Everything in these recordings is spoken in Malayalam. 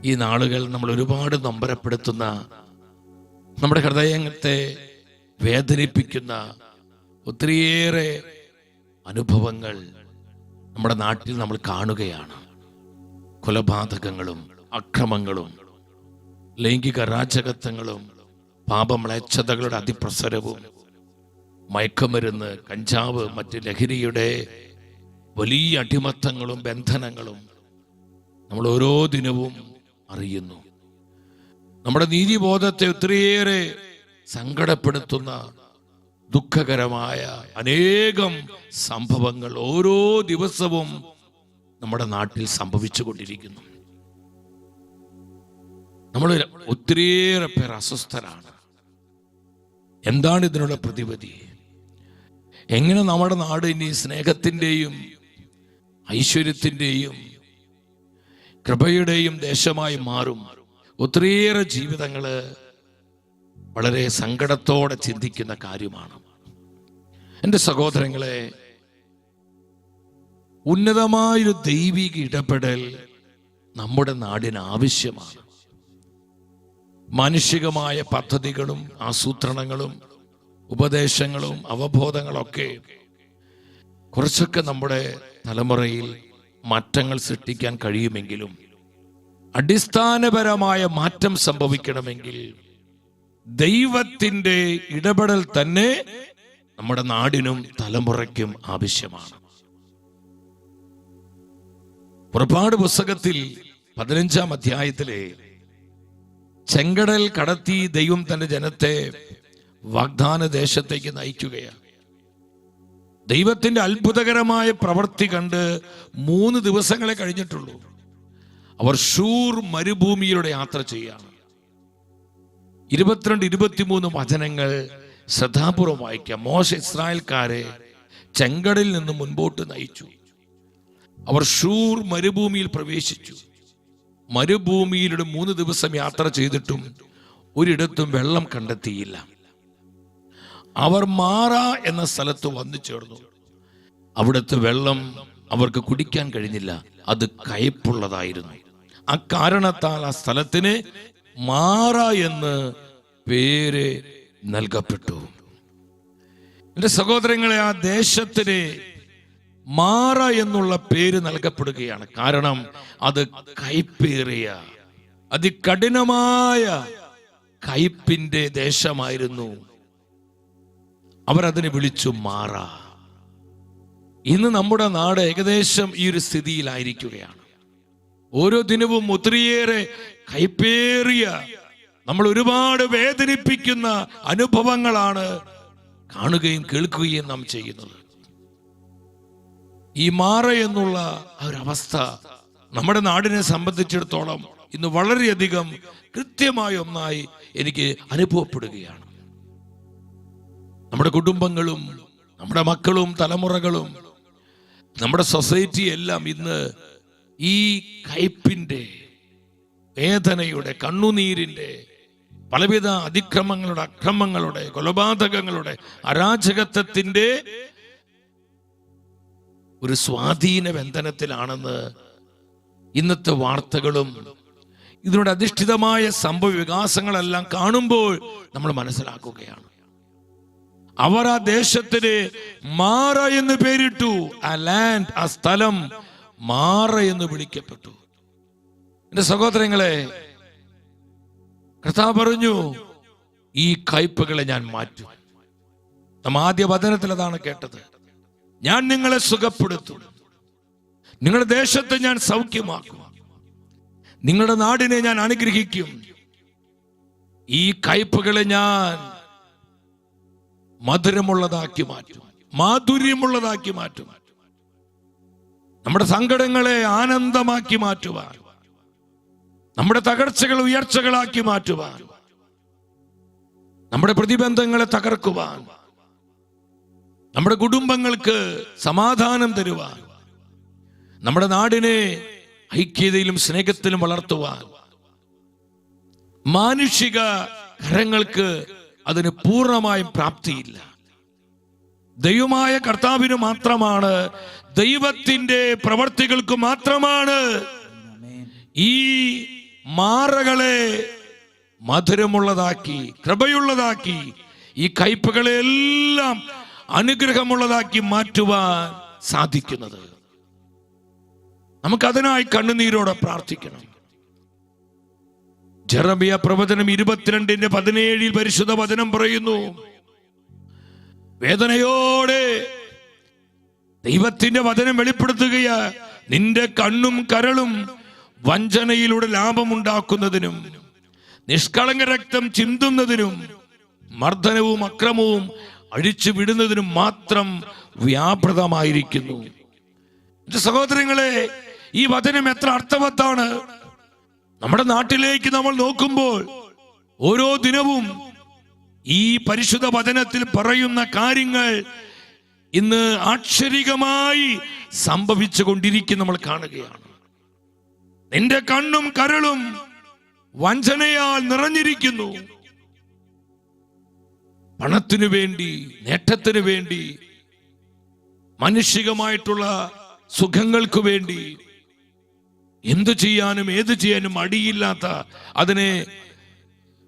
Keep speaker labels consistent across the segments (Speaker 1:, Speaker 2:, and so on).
Speaker 1: ഈ നാളുകൾ നമ്മൾ ഒരുപാട് നൊമ്പരപ്പെടുത്തുന്ന, നമ്മുടെ ഹൃദയത്തെ വേദനിപ്പിക്കുന്ന ഒത്തിരിയേറെ അനുഭവങ്ങൾ നമ്മുടെ നാട്ടിൽ നമ്മൾ കാണുകയാണ്. കൊലപാതകങ്ങളും അക്രമങ്ങളും ലൈംഗിക അരാജകത്വങ്ങളും പാപമ്ലേച്ഛതകളുടെ അതിപ്രസരവും മയക്കുമരുന്ന്, കഞ്ചാവ്, മറ്റ് ലഹരിയുടെ വലിയ അടിമത്തങ്ങളും ബന്ധനങ്ങളും നമ്മൾ ഓരോ ദിനവും അറിയുന്നു. നമ്മുടെ നീതിബോധത്തെ ഒത്തിരിയേറെ സങ്കടപ്പെടുത്തുന്ന ദുഃഖകരമായ അനേകം സംഭവങ്ങൾ ഓരോ ദിവസവും നമ്മുടെ നാട്ടിൽ സംഭവിച്ചുകൊണ്ടിരിക്കുന്നു. നമ്മൾ ഒത്തിരിയേറെ പേർ അസ്വസ്ഥരാണ്. എന്താണ് ഇതിനുള്ള പ്രതിവിധി? എങ്ങനെ നമ്മുടെ നാട് ഇനി സ്നേഹത്തിൻ്റെയും ഐശ്വര്യത്തിൻ്റെയും കൃപയുടെയും ദേശമായി മാറും? ഒത്തിരിയേറെ ജീവിതങ്ങൾ വളരെ സങ്കടത്തോടെ ചിന്തിക്കുന്ന കാര്യമാണ്. എൻ്റെ സഹോദരങ്ങളെ, ഉന്നതമായൊരു ദൈവിക ഇടപെടൽ നമ്മുടെ നാടിന് ആവശ്യമാണ്. മാനുഷികമായ പദ്ധതികളും ആസൂത്രണങ്ങളും ഉപദേശങ്ങളും അവബോധങ്ങളൊക്കെ കുറച്ചൊക്കെ നമ്മുടെ തലമുറയിൽ മാറ്റങ്ങൾ സൃഷ്ടിക്കാൻ കഴിയുമെങ്കിലും അടിസ്ഥാനപരമായ മാറ്റം സംഭവിക്കണമെങ്കിൽ ദൈവത്തിൻ്റെ ഇടപെടൽ തന്നെ നമ്മുടെ നാടിനും തലമുറയ്ക്കും ആവശ്യമാണ്. പുറപ്പാട് പുസ്തകത്തിൽ 15-ാം അധ്യായത്തിലെ ചെങ്കടൽ കടത്തി ദൈവം തന്റെ ജനത്തെ വാഗ്ദാന ദേശത്തേക്ക് നയിക്കുകയാണ്. ദൈവത്തിന്റെ അത്ഭുതകരമായ പ്രവൃത്തി കണ്ട് 3 ദിവസങ്ങളെ കഴിഞ്ഞിട്ടുള്ളൂ. അവർ ഷൂർ മരുഭൂമിയിലൂടെ യാത്ര ചെയ്യാണ്. 22-23 വചനങ്ങൾ ശ്രദ്ധാപൂർവം വായിക്കാം. മോശ ഇസ്രായേൽക്കാരെ ചെങ്കടലിൽ നിന്ന് മുൻപോട്ട് നയിച്ചു. അവർ ഷൂർ മരുഭൂമിയിൽ പ്രവേശിച്ചു. മരുഭൂമിയിലൂടെ 3 ദിവസം യാത്ര ചെയ്തിട്ടും ഒരിടത്തും വെള്ളം കണ്ടെത്തിയില്ല. അവർ മാറ എന്ന സ്ഥലത്ത് വന്നു ചേർന്നു. അവിടുത്തെ വെള്ളം അവർക്ക് കുടിക്കാൻ കഴിഞ്ഞില്ല. അത് കയ്പുള്ളതായിരുന്നു. അക്കാരണത്താൽ ആ സ്ഥലത്തിന് മാറ എന്ന് പേര് നൽകപ്പെട്ടു. എന്റെ സഹോദരങ്ങളെ, ആ ദേശത്തിന് മാറ എന്നുള്ള പേര് നൽകപ്പെടുകയാണ്. കാരണം അത് കയ്പേറിയ അതികഠിനമായ കയ്പിന്റെ ദേശമായിരുന്നു. അവരതിനെ വിളിച്ചു മാറ. ഇന്ന് നമ്മുടെ നാട് ഏകദേശം ഈ ഒരു സ്ഥിതിയിലായിരിക്കുകയാണ്. ഓരോ ദിനവും ഒത്തിരിയേറെ കയ്പേറിയ, നമ്മൾ ഒരുപാട് വേദനിപ്പിക്കുന്ന അനുഭവങ്ങളാണ് കാണുകയും കേൾക്കുകയും നാം ചെയ്യുന്നത്. ഈ മാറ എന്നുള്ള ഒരവസ്ഥ നമ്മുടെ നാടിനെ സംബന്ധിച്ചിടത്തോളം ഇന്ന് വളരെയധികം കൃത്യമായ ഒന്നായി എനിക്ക് അനുഭവപ്പെടുകയാണ്. നമ്മുടെ കുടുംബങ്ങളും നമ്മുടെ മക്കളും തലമുറകളും നമ്മുടെ സൊസൈറ്റി എല്ലാം ഇന്ന് ഈ കയ്പിന്റെ, വേദനയുടെ, കണ്ണുനീരിന്റെ, പലവിധ അതിക്രമങ്ങളുടെ, അക്രമങ്ങളുടെ, കൊലപാതകങ്ങളുടെ, അരാജകത്വത്തിന്റെ ഒരു സ്വാധീന ബന്ധനത്തിലാണെന്ന് ഇന്നത്തെ വാർത്തകളും ഇതിനോട് അധിഷ്ഠിതമായ സംഭവ വികാസങ്ങളെല്ലാം കാണുമ്പോൾ നമ്മൾ മനസ്സിലാക്കുകയാണ്. അവർ ആ ദേശത്തിന് മാറ എന്ന് പേരിട്ടു. ആ ലാൻഡ്, ആ സ്ഥലം മാറ എന്ന് വിളിക്കപ്പെട്ടു. എന്റെ സഹോദരങ്ങളെ, കർത്താവ് പറഞ്ഞു, ഈ കയ്പുകളെ ഞാൻ മാറ്റും. നാം ആദ്യ വചനത്തിൽ അതാണ് കേട്ടത്. ഞാൻ നിങ്ങളെ സുഖപ്പെടുത്തും, നിങ്ങളുടെ ദേശത്തെ ഞാൻ സൗഖ്യമാക്കും, നിങ്ങളുടെ നാടിനെ ഞാൻ അനുഗ്രഹിക്കും, ഈ കയ്പുകളെ ഞാൻ മധുരമുള്ളതാക്കി മാറ്റും, മാധുര്യമുള്ളതാക്കി മാറ്റും, നമ്മുടെ സങ്കടങ്ങളെ ആനന്ദമാക്കി മാറ്റുവാൻ, നമ്മുടെ തകർച്ചകൾ ഉയർച്ചകളാക്കി മാറ്റുവാൻ, നമ്മുടെ പ്രതിബന്ധങ്ങളെ തകർക്കുവാൻ, നമ്മുടെ കുടുംബങ്ങൾക്ക് സമാധാനം തരുവാൻ, നമ്മുടെ നാടിനെ ഐക്യതയിലും സ്നേഹത്തിലും വളർത്തുവാൻ, മാനുഷിക കരങ്ങൾക്ക് അതിന് പൂർണ്ണമായും പ്രാപ്തിയില്ല. ദൈവമായ കർത്താവിന് മാത്രമാണ്, ദൈവത്തിന്റെ പ്രവർത്തികൾക്ക് മാത്രമാണ് ഈ മാറകളെ മധുരമുള്ളതാക്കി, കൃപയുള്ളതാക്കി, ഈ കയ്പുകളെല്ലാം അനുഗ്രഹമുള്ളതാക്കി മാറ്റുവാൻ സാധിക്കുന്നത്. നമുക്കതിനായി കണ്ണുനീരോടെ പ്രാർത്ഥിക്കണം. ജെറമിയ പ്രവചനം 22:17 പരിശുദ്ധ വചനം പറയുന്നു, വേദനയോടെ ദൈവത്തിന്റെ വചനം വെളിപ്പെടുത്തുകയാ, നിന്റെ കണ്ണും കരളും വഞ്ചനയിലൂടെ ലാഭമുണ്ടാക്കുന്നതിനും നിഷ്കളങ്ക രക്തം ചിന്തുന്നതിനും മർദ്ദനവും അക്രമവും അഴിച്ചു വിടുന്നതിനും മാത്രം വ്യാപൃതമായിരിക്കുന്നു. സഹോദരങ്ങളെ, ഈ വചനം എത്ര അർത്ഥവത്താണ്. നമ്മുടെ നാട്ടിലേക്ക് നമ്മൾ നോക്കുമ്പോൾ ഓരോ ദിനവും ഈ പരിശുദ്ധ വചനത്തിൽ പറയുന്ന കാര്യങ്ങൾ ഇന്ന് ആശ്ചര്യമായി സംഭവിച്ചു കൊണ്ടിരിക്കും നമ്മൾ കാണുകയാണ്. നിന്റെ കണ്ണും കരളും വഞ്ചനയാൽ നിറഞ്ഞിരിക്കുന്നു. പണത്തിനു വേണ്ടി, നേട്ടത്തിനു വേണ്ടി, മാനുഷികമായിട്ടുള്ള സുഖങ്ങൾക്ക് വേണ്ടി എന്തു ചെയ്യാനും ഏത് ചെയ്യാനും മടിയില്ലാത്ത, അതിനെ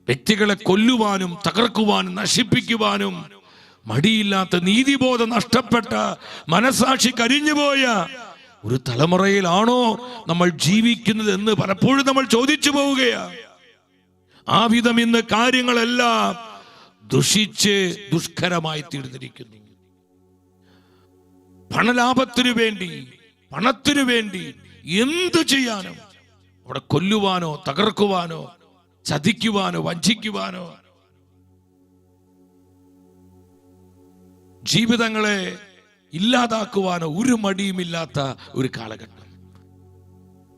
Speaker 1: വ്യക്തികളെ കൊല്ലുവാനും തകർക്കുവാനും നശിപ്പിക്കുവാനും മടിയില്ലാത്ത, നീതിബോധം നഷ്ടപ്പെട്ട, മനസാക്ഷി കരിഞ്ഞുപോയ ഒരു തലമുറയിലാണോ നമ്മൾ ജീവിക്കുന്നത് എന്ന് പലപ്പോഴും നമ്മൾ ചോദിച്ചു പോവുകയാണ്. ആ വിധം ഇന്ന് കാര്യങ്ങളെല്ലാം ദുഷിച്ച് ദുഷ്കരമായി തീർന്നിരിക്കുന്നു. പണലാഭത്തിനു വേണ്ടി, പണത്തിനു വേണ്ടി എന്തു ചെയ്യാനും, അവിടെ കൊല്ലുവാനോ തകർക്കുവാനോ ചതിക്കുവാനോ വഞ്ചിക്കുവാനോ, ജീവിതങ്ങളെ ഇല്ലാതാക്കുവാനോ ഒരു മടിയുമില്ലാത്ത ഒരു കാലഘട്ടം.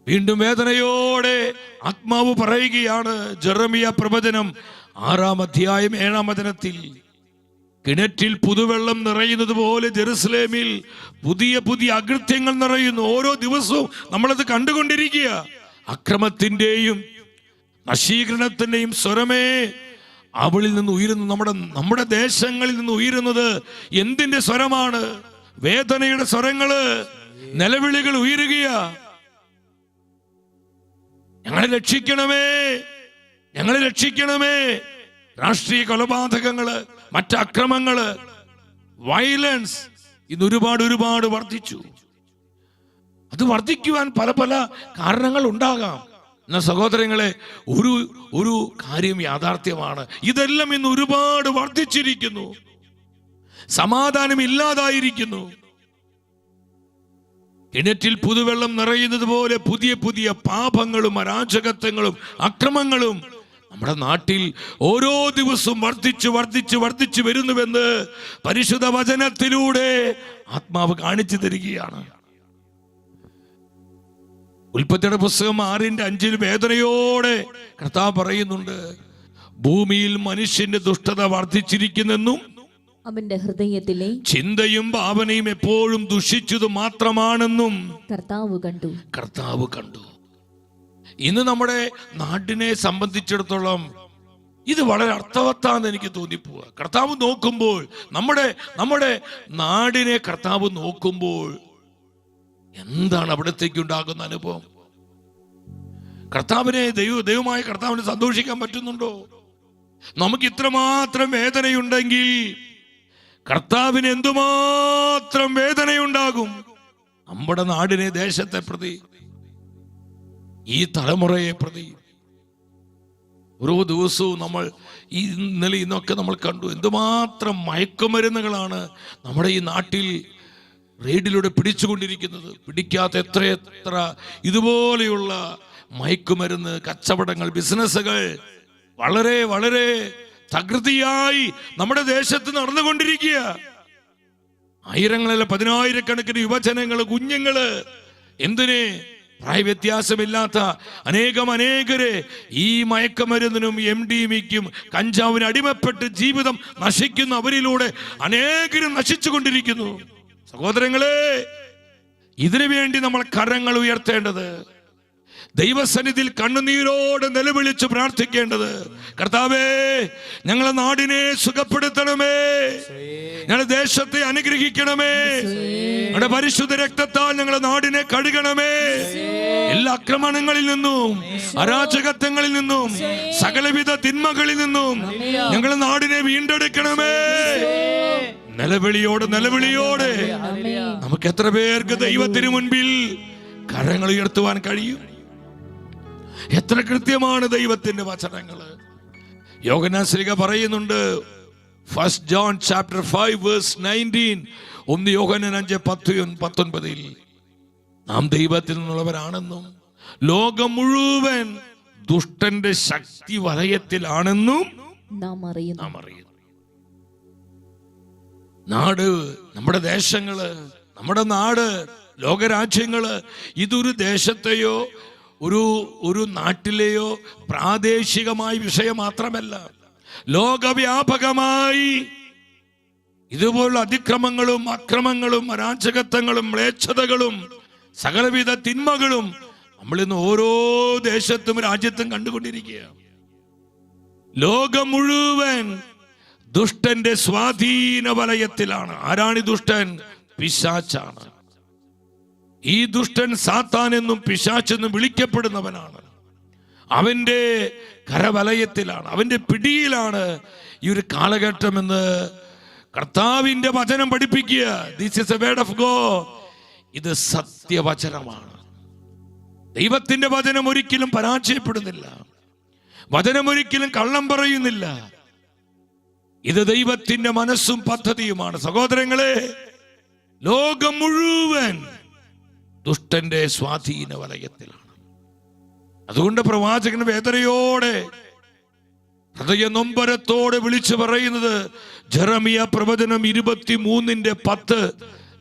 Speaker 1: വീണ്ടും വേദനയോടെ ആത്മാവ് പറയുകയാണ്. ജെറമിയ പ്രവചനം 6-ാം അധ്യായം 7-ാം വചനത്തിൽ, കിണറ്റിൽ പുതുവെള്ളം നിറയുന്നത് പോലെ ജെറുസലേമിൽ പുതിയ പുതിയ അകൃത്യങ്ങൾ നിറയുന്നു. ഓരോ ദിവസവും നമ്മളത് കണ്ടുകൊണ്ടിരിക്കുക. അക്രമത്തിന്റെയും നശീകരണത്തിന്റെയും സ്വരമേ അവളിൽ നിന്ന് ഉയരുന്നു. നമ്മുടെ ദേശങ്ങളിൽ നിന്ന് ഉയരുന്നത് എന്തിന്റെ സ്വരമാണ്? വേദനയുടെ സ്വരങ്ങള്, നിലവിളികൾ ഉയരുകയാ. ഞങ്ങളെ രക്ഷിക്കണമേ, ഞങ്ങളെ രക്ഷിക്കണമേ. രാഷ്ട്രീയ കൊലപാതകങ്ങള്, മറ്റ് അക്രമങ്ങള്, വയലൻസ് ഇന്ന് ഒരുപാട് വർദ്ധിച്ചു. അത് വർദ്ധിക്കുവാൻ പല പല കാരണങ്ങൾ ഉണ്ടാകാം. എന്നാൽ സഹോദരങ്ങളെ, ഒരു കാര്യം യാഥാർത്ഥ്യമാണ്, ഇതെല്ലാം ഇന്ന് ഒരുപാട് വർദ്ധിച്ചിരിക്കുന്നു. സമാധാനം ഇല്ലാതായിരിക്കുന്നു. കിണറ്റിൽ പുതുവെള്ളം നിറയുന്നത് പോലെ പുതിയ പുതിയ പാപങ്ങളും അരാജകത്വങ്ങളും അക്രമങ്ങളും നമ്മുടെ നാട്ടിൽ ഓരോ ദിവസവും വർദ്ധിച്ചു വരുന്നുവെന്ന് പരിശുദ്ധ വചനത്തിലൂടെ ആത്മാവ് കാണിച്ചു തരികയാണ്. ഉൽപ്പത്തിയുടെ പുസ്തകം 6:5 വേദനയോടെ കർത്താവ് പറയുന്നുണ്ട്, ഭൂമിയിൽ മനുഷ്യന്റെ ദുഷ്ടത വർദ്ധിച്ചിരിക്കുന്നെന്നും
Speaker 2: അവന്റെ ഹൃദയത്തിലെ
Speaker 1: ചിന്തയും ഭാവനയും എപ്പോഴും ദുഷിച്ചത് മാത്രമാണെന്നും കർത്താവ് കണ്ടു. ഇന്ന് നമ്മുടെ നാടിനെ സംബന്ധിച്ചിടത്തോളം ഇത് വളരെ അർത്ഥവത്താന്ന് എനിക്ക് തോന്നിപ്പോവുക. കർത്താവ് നോക്കുമ്പോൾ, നമ്മുടെ നാടിനെ കർത്താവ് നോക്കുമ്പോൾ എന്താണ് അവിടത്തേക്ക് ഉണ്ടാകുന്ന അനുഭവം? കർത്താവിനെ ദൈവമായ കർത്താവിനെ സന്തോഷിക്കാൻ പറ്റുന്നുണ്ടോ? നമുക്ക് ഇത്രമാത്രം വേദനയുണ്ടെങ്കിൽ കർത്താവിന് എന്തുമാത്രം വേദനയുണ്ടാകും നമ്മുടെ നാടിനെ, ദേശത്തെ പ്രതി, ഈ തലമുറയെ പ്രതി. ഓരോ ദിവസവും നമ്മൾ ഇന്നലെ ഇന്നൊക്കെ നമ്മൾ കണ്ടു എന്തുമാത്രം മയക്കുമരുന്നുകളാണ് നമ്മുടെ ഈ നാട്ടിൽ റെയ്ഡിലൂടെ പിടിച്ചുകൊണ്ടിരിക്കുന്നത്. പിടിക്കാത്ത എത്ര ഇതുപോലെയുള്ള മയക്കുമരുന്ന് കച്ചവടങ്ങൾ, ബിസിനസ്സുകൾ വളരെ തകൃതിയായി നമ്മുടെ ദേശത്ത് നടന്നുകൊണ്ടിരിക്കുക. ആയിരങ്ങളല്ല, 10,000-കണക്കിന് യുവജനങ്ങള്, കുഞ്ഞുങ്ങള്, എന്തിന് പ്രായവ്യത്യാസമില്ലാത്ത അനേകരെ ഈ മയക്കമരുന്നിനും MDMAക്കും കഞ്ചാവിന് അടിമപ്പെട്ട് ജീവിതം നശിക്കുന്ന അവരിലൂടെ അനേകരും നശിച്ചു കൊണ്ടിരിക്കുന്നു. സഹോദരങ്ങളെ, ഇതിനു വേണ്ടി നമ്മൾ കരങ്ങൾ ഉയർത്തേണ്ടത്, ദൈവസന്നിധിയിൽ കണ്ണുനീരോടെ നിലവിളിച്ച് പ്രാർത്ഥിക്കേണ്ടത്, കർത്താവേ ഞങ്ങളെ നാടിനെ സുഖപ്പെടുത്തണമേ, ഞങ്ങളുടെ ദേശത്തെ അനുഗ്രഹിക്കണമേ, ഞങ്ങളുടെ പരിശുദ്ധ രക്തത്താൽ ഞങ്ങളുടെ നാടിനെ കഴുകണമേ, എല്ലാ ആക്രമണങ്ങളിൽ നിന്നും അരാജകത്വങ്ങളിൽ നിന്നും സകലവിധ തിന്മകളിൽ നിന്നും ഞങ്ങളുടെ നാടിനെ വീണ്ടെടുക്കണമേ. നിലവിളിയോടെ നമുക്ക് എത്ര പേർക്ക് ദൈവത്തിന് മുൻപിൽ കരങ്ങൾ ഉയർത്തുവാൻ കഴിയും? എത്ര കൃത്യമാണ് ദൈവത്തിന്റെ വചനങ്ങൾ. യോഹന്നാൻ ശ്ലീഹ പറയുന്നുണ്ട്, 1 John chapter 5 verse 19, 1 യോഹന്നാൻ 5:19, നാം ദൈവത്തിൽ നിന്നുള്ളവരാണെന്നും ലോകം മുഴുവൻ ദുഷ്ടന്റെ ശക്തി വലയത്തിലാണെന്നും നാം അറിയുന്നു. നാട്, നമ്മുടെ ദേശങ്ങള്, നമ്മുടെ നാട്, ലോകരാജ്യങ്ങള് ഇതൊരു ദേശത്തെയോ ഒരു നാട്ടിലെയോ പ്രാദേശികമായ വിഷയം മാത്രമല്ല. ലോകവ്യാപകമായി ഇതുപോലുള്ള അതിക്രമങ്ങളും അക്രമങ്ങളും അരാജകത്വങ്ങളും മ്ലേച്ഛതകളും സകലവിധ തിന്മകളും നമ്മൾ ഇന്ന് ഓരോ ദേശത്തും രാജ്യത്തും കണ്ടുകൊണ്ടിരിക്കുകയാണ്. ലോകം മുഴുവൻ ദുഷ്ടന്റെ സ്വാധീന വലയത്തിലാണ്. ആരാണ് ഈ ദുഷ്ടൻ? പിശാചാണ്. ഈ ദുഷ്ടൻ സാത്താൻ എന്നും പിശാചെന്നും വിളിക്കപ്പെടുന്നവനാണ്. അവന്റെ കരവലയത്തിലാണ്, അവന്റെ പിടിയിലാണ് ഈ ഒരു കാലഘട്ടമെന്ന് കർത്താവിന്റെ വചനം പഠിപ്പിക്കുക. This is A word of God. ഇത് സത്യവചനമാണ്. ദൈവത്തിന്റെ വചനം ഒരിക്കലും പരാജയപ്പെടുന്നില്ല. വചനം ഒരിക്കലും കള്ളം പറയുന്നില്ല. ഇത് ദൈവത്തിന്റെ മനസ്സും പദ്ധതിയുമാണ്. സഹോദരങ്ങളെ, ലോകം മുഴുവൻ ദുഷ്ടന്റെ സ്വാധീന വലയത്തിലാണ്. അതുകൊണ്ട് പ്രവാചകൻ വേദനയോടെ, ഹൃദയ നൊമ്പരത്തോടെ വിളിച്ചു പറയുന്നത് ജെറമിയ പ്രവചനം 23:10.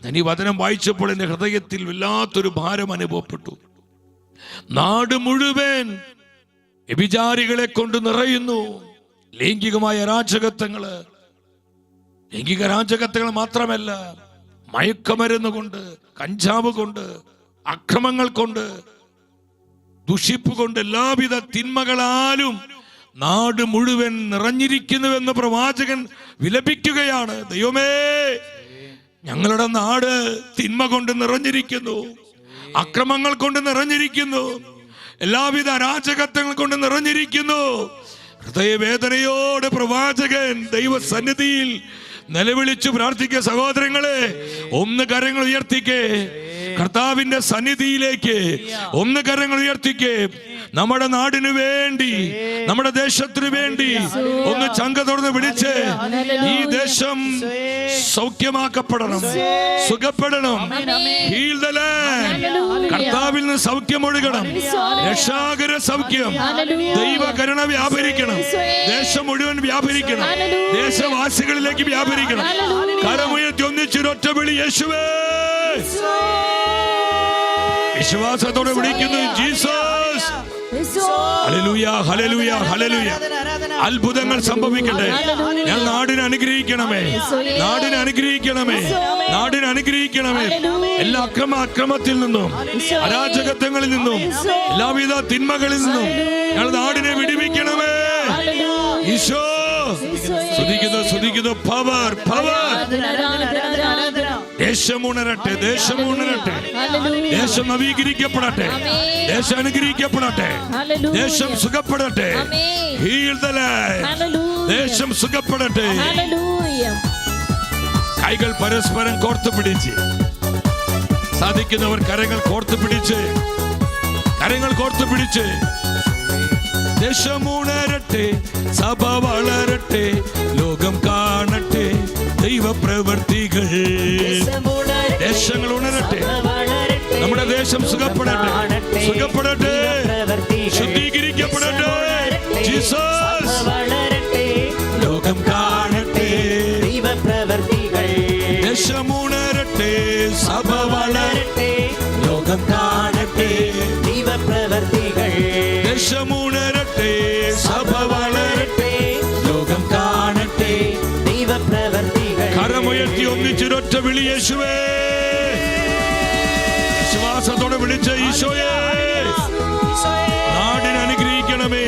Speaker 1: ഞാൻ ഈ വചനം വായിച്ചപ്പോൾ എൻ്റെ ഹൃദയത്തിൽ വല്ലാത്തൊരു ഭാരം അനുഭവപ്പെട്ടു. നാട് മുഴുവൻ വ്യഭിചാരികളെ കൊണ്ട് നിറയുന്നു. ലൈംഗിക അരാജകത്വങ്ങൾ മാത്രമല്ല, മയക്കമരുന്ന് കൊണ്ട്, കഞ്ചാവ് കൊണ്ട്, അക്രമങ്ങൾ കൊണ്ട്, ദുഷിപ്പ് കൊണ്ട്, എല്ലാവിധ തിന്മകളാലും നാട് മുഴുവൻ നിറഞ്ഞിരിക്കുന്നുവെന്ന് പ്രവാചകൻ വിലപിക്കുകയാണ്. ദൈവമേ, ഞങ്ങളുടെ നാട് തിന്മ കൊണ്ട് നിറഞ്ഞിരിക്കുന്നു, അക്രമങ്ങൾ കൊണ്ട് നിറഞ്ഞിരിക്കുന്നു, എല്ലാവിധ അരാജകത്വങ്ങൾ കൊണ്ട് നിറഞ്ഞിരിക്കുന്നു. ഹൃദയവേദനയോടെ പ്രവാചകൻ ദൈവസന്നിധിയിൽ നിലവിളിച്ചു പ്രാർത്ഥിക്കുക. സഹോദരങ്ങളെ, ഒന്ന് കരങ്ങൾ ഉയർത്തിക്കേ, കർത്താവിന്റെ സന്നിധിയിലേക്ക് ഒന്ന് കരങ്ങൾ ഉയർത്തിക്കേ. നമ്മുടെ നാടിനു വേണ്ടി, നമ്മുടെ ദേശത്തിനു വേണ്ടി ഒന്ന് ചങ്ക തുറന്ന് വിളിച്ച് ഈ ദേശം സൗഖ്യമാക്കപ്പെടണം, സുഖപ്പെടണം. Heal the land. കർത്താവിൽ നിന്ന് സൗഖ്യം ഒഴുകണം, രക്ഷാകര സൗഖ്യം, ദൈവകരുണ വ്യാപരിക്കണം, ദേശം മുഴുവൻ വ്യാപരിക്കണം, ദേശവാസികളിലേക്ക് വ്യാപരിക്കണം. കരമുയർത്തി ഒന്നിച്ചൊരൊറ്റ വിളി, യേശുവേ. വിശ്വാസത്തോടെ വിളിക്കുന്നു, ജീസസ്. Hallelujah, hallelujah, hallelujah. അത്ഭുതങ്ങൾ സംഭവിക്കട്ടെ. ഞാൻ നാടിനെ അനുഗ്രഹിക്കണമേ, നാടിനെ അനുഗ്രഹിക്കണമേ, നാടിനെ അനുഗ്രഹിക്കണമേ. എല്ലാ അക്രമത്തിൽ നിന്നും, അരാജകത്വങ്ങളിൽ നിന്നും, എല്ലാവിധ തിന്മകളിൽ നിന്നും ഞങ്ങൾ നാടിനെ വിടുവിക്കണമേ. ഈശോ, സ്തുതിക്കുന്നു. Power, power. ദേശം ഉണരട്ടെ, ദേശം ഉണരട്ടെ, ദേശം നവീകരിക്കപ്പെടട്ടെ, ദേശം അനുഗ്രഹിക്കപ്പെടട്ടെ, ദേശം സുഖപ്പെടട്ടെ. Heal the land. ദേശം സുഖപ്പെടട്ടെ. കൈകൾ പരസ്പരം കോർത്തു പിടിച്ച്, സാധിക്കുന്നവർ കരങ്ങൾ കോർത്തു പിടിച്ച്, കരങ്ങൾ കോർത്തു പിടിച്ച്. ദേശം ഉണരട്ടെ, സഭ വളരട്ടെ, ലോകം കാണട്ടെ ദൈവപ്രവർത്തികൾ. ദേശങ്ങൾ ഉണരട്ടെ, നമ്മുടെ ദേശം സുഖപ്പെടട്ടെ, സുഖപ്പെടട്ടെ, ശുദ്ധീകരിക്കപ്പെടട്ടെ. ജീസസ്. ലോകം കാണട്ടെ ദൈവപ്രവർത്തികൾ. ദേശം ഉണരട്ടെ, സഭ വളരട്ടെ, ലോകം കാണട്ടെ ദൈവപ്രവർത്തികൾ. ദേശം ഉണരട്ടെ, സഭ വളരട്ടെ, ലോകം കാണട്ടെ ദൈവപ്രവർത്തികൾ. കരമുയർത്തി ഒന്നിച്ചൊരൊറ്റ വിളി, യേശുവേ. വിശ്വാസത്തോടെ വിളിച്ച ഈശോയെ, നാടിനെ അനുഗ്രഹിക്കണമേ,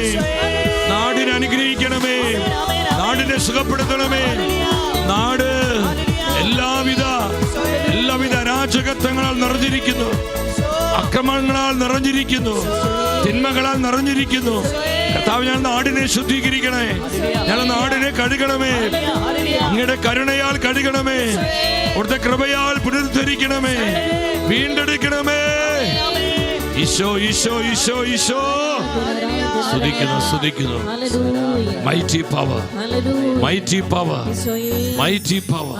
Speaker 1: നാടിനെ അനുഗ്രഹിക്കണമേ, നാടിനെ സുഖപ്പെടുത്തണമേ. നാട് എല്ലാവിധ അരാജകത്വങ്ങളാൽ നിറഞ്ഞിരിക്കുന്നു, അക്രമങ്ങളാൽ നിറഞ്ഞിരിക്കുന്നു, തിന്മകളാൽ നിറഞ്ഞിരിക്കുന്നു. കർത്താവ്, ഞാൻ നാടിനെ ശുദ്ധീകരിക്കണേ, ഞാൻ നാടിനെ കഴുകണമേ, അങ്ങയുടെ കരുണയാൽ കഴുകണമേ, അവിടുത്തെ കൃപയാൽ പുനരുദ്ധരിക്കണമേ, വീണ്ടെടുക്കണമേ. ഈശോ ഈശോ ഈശോ ഈശോ സ്തുതിക്കുന്നു. Mighty power, mighty power, mighty power.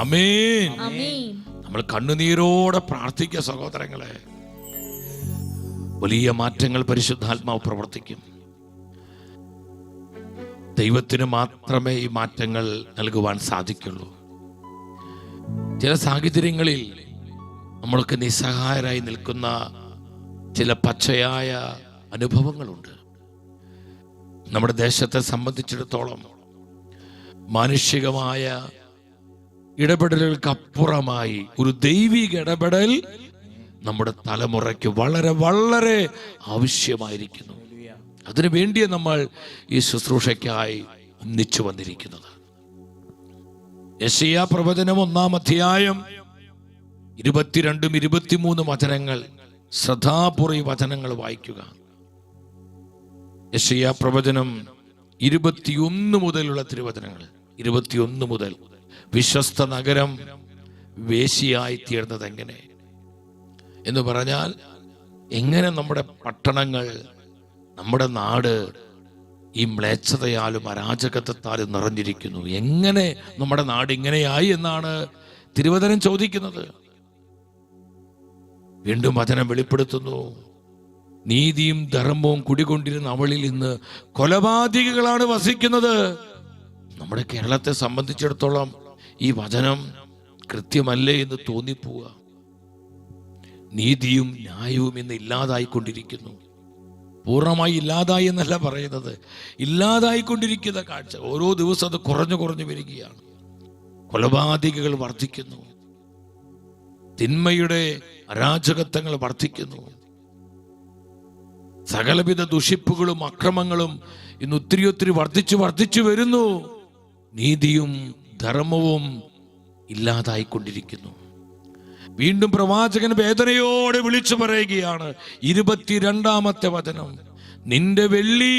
Speaker 1: ആമേൻ. നമ്മൾ കണ്ണുനീരോടെ പ്രാർത്ഥിക്കുക സഹോദരങ്ങളെ. വലിയ മാറ്റങ്ങൾ പരിശുദ്ധാത്മാവ് പ്രവർത്തിക്കും. ദൈവത്തിന് മാത്രമേ ഈ മാറ്റങ്ങൾ നൽകുവാൻ സാധിക്കുള്ളൂ. ചില സാഹചര്യങ്ങളിൽ നമ്മൾക്ക് നിസ്സഹായരായി നിൽക്കുന്ന ചില പച്ചയായ അനുഭവങ്ങളുണ്ട്. നമ്മുടെ ദേശത്തെ സംബന്ധിച്ചിടത്തോളം മാനുഷികമായ ഇടപെടലുകൾക്കപ്പുറമായി ഒരു ദൈവിക ഇടപെടൽ നമ്മുടെ തലമുറയ്ക്ക് വളരെ വളരെ ആവശ്യമായിരിക്കുന്നു. അതിനു വേണ്ടിയേ നമ്മൾ ഈ ശുശ്രൂഷയ്ക്കായി ഒന്നിച്ചു വന്നിരിക്കുന്നത്. യെശയ്യാ പ്രവചനം 1-ാം അധ്യായം 22 23 വചനങ്ങൾ ശ്രദ്ധാപൂർവ്വം ഈ വചനങ്ങൾ വായിക്കുക. യെശയ്യാ പ്രവചനം 21 മുതലുള്ള തിരുവചനങ്ങൾ. 21 മുതൽ വിശ്വസ്ത നഗരം വേശ്യയായി തീർന്നത് എങ്ങനെ എന്ന് പറഞ്ഞാൽ, എങ്ങനെ നമ്മുടെ പട്ടണങ്ങൾ, നമ്മുടെ നാട് ഈ മ്ലേച്ഛതയാലും അരാജകത്വത്താലും നിറഞ്ഞിരിക്കുന്നു. എങ്ങനെ നമ്മുടെ നാട് ഇങ്ങനെയായി എന്നാണ് തിരുവചനം ചോദിക്കുന്നത്. വീണ്ടും വചനം വെളിപ്പെടുത്തുന്നു, നീതിയും ധർമ്മവും കുടികൊണ്ടിരുന്ന അവളിൽ ഇന്ന് കൊലപാതകികളാണ് വസിക്കുന്നത്. നമ്മുടെ കേരളത്തെ സംബന്ധിച്ചിടത്തോളം ഈ വചനം കൃത്യമല്ലേ എന്ന് തോന്നിപ്പോവുക. നീതിയും ന്യായവും ഇന്ന് ഇല്ലാതായിക്കൊണ്ടിരിക്കുന്നു. പൂർണ്ണമായി ഇല്ലാതായി എന്നല്ല പറയുന്നത്, ഇല്ലാതായിക്കൊണ്ടിരിക്കുന്ന കാഴ്ച. ഓരോ ദിവസവും അത് കുറഞ്ഞു വരികയാണ്. കൊലപാതകികൾ വർദ്ധിക്കുന്നു, തിന്മയുടെ അരാജകത്വങ്ങൾ വർദ്ധിക്കുന്നു, സകലവിധ ദുഷിപ്പുകളും അക്രമങ്ങളും ഇന്ന് ഒത്തിരി വർദ്ധിച്ചു വരുന്നു. നീതിയും ധർമ്മവും ഇല്ലാതായിക്കൊണ്ടിരിക്കുന്നു. വീണ്ടും പ്രവാചകൻ വേദനയോടെ വിളിച്ചു പറയുകയാണ്. 22-ാമത്തെ വചനം, നിന്റെ വെള്ളി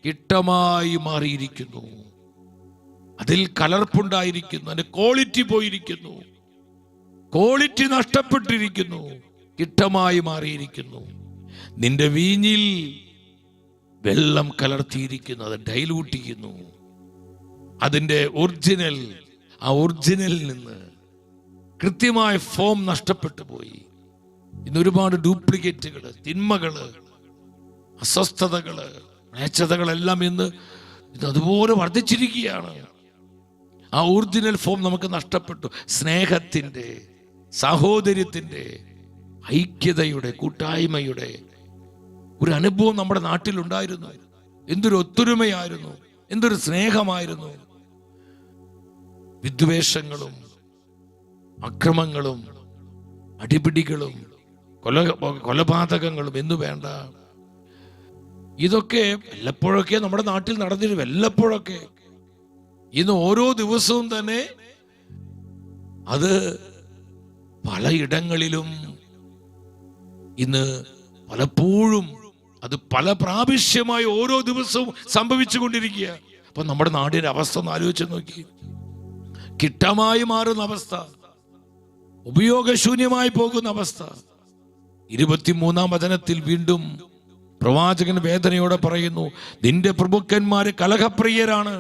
Speaker 1: കിട്ടമായി മാറിയിരിക്കുന്നു, അതിൽ കലർപ്പുണ്ടായിരിക്കുന്നു, അതിന്റെ ക്വാളിറ്റി പോയിരിക്കുന്നു, ക്വാളിറ്റി നഷ്ടപ്പെട്ടിരിക്കുന്നു, കിട്ടമായി മാറിയിരിക്കുന്നു. നിന്റെ വീഞ്ഞിൽ വെള്ളം കലർത്തിയിരിക്കുന്നു, അത് ഡൈലൂട്ട് ചെയ്യുന്നു. അതിന്റെ ഒറിജിനലിൽ നിന്ന് കൃത്യമായ ഫോം നഷ്ടപ്പെട്ടു പോയി. ഇന്ന് ഒരുപാട് ഡ്യൂപ്ലിക്കേറ്റുകള്, തിന്മകള്, അസ്വസ്ഥതകള്, മ്ലേച്ഛതകളെല്ലാം ഇന്ന് അതുപോലെ വർദ്ധിച്ചിരിക്കുകയാണ്. ആ ഒറിജിനൽ ഫോം നമുക്ക് നഷ്ടപ്പെട്ടു. സ്നേഹത്തിന്റെ, സഹോദര്യത്തിന്റെ, ഐക്യതയുടെ, കൂട്ടായ്മയുടെ ഒരു അനുഭവം നമ്മുടെ നാട്ടിലുണ്ടായിരുന്നു. എന്തൊരു ഒത്തൊരുമയായിരുന്നു, എന്തൊരു സ്നേഹമായിരുന്നു. വിദ്വേഷങ്ങളും അക്രമങ്ങളും അടിപിടികളും കൊലപാതകങ്ങളും എന്നു വേണ്ട, ഇതൊക്കെ വല്ലപ്പോഴൊക്കെ നമ്മുടെ നാട്ടിൽ നടന്നിരുന്നു. വല്ലപ്പോഴൊക്കെ. ഇന്ന് ഓരോ ദിവസവും തന്നെ അത് പലയിടങ്ങളിലും ഇന്ന് പലപ്പോഴും അത് പല പ്രാവശ്യമായി ഓരോ ദിവസവും സംഭവിച്ചു കൊണ്ടിരിക്കുക. അപ്പൊ നമ്മുടെ നാടിന്റെ അവസ്ഥ ഒന്ന് ആലോചിച്ച് നോക്കി. കിട്ടമായി മാറുന്ന അവസ്ഥ, ഉപയോഗശൂന്യമായി പോകുന്ന അവസ്ഥ. 23-ാം വചനത്തിൽ വീണ്ടും പ്രവാചകൻ വേദനയോടെ പറയുന്നു, നിന്റെ പ്രഭുക്കന്മാര് കലഹപ്രിയരാണ്,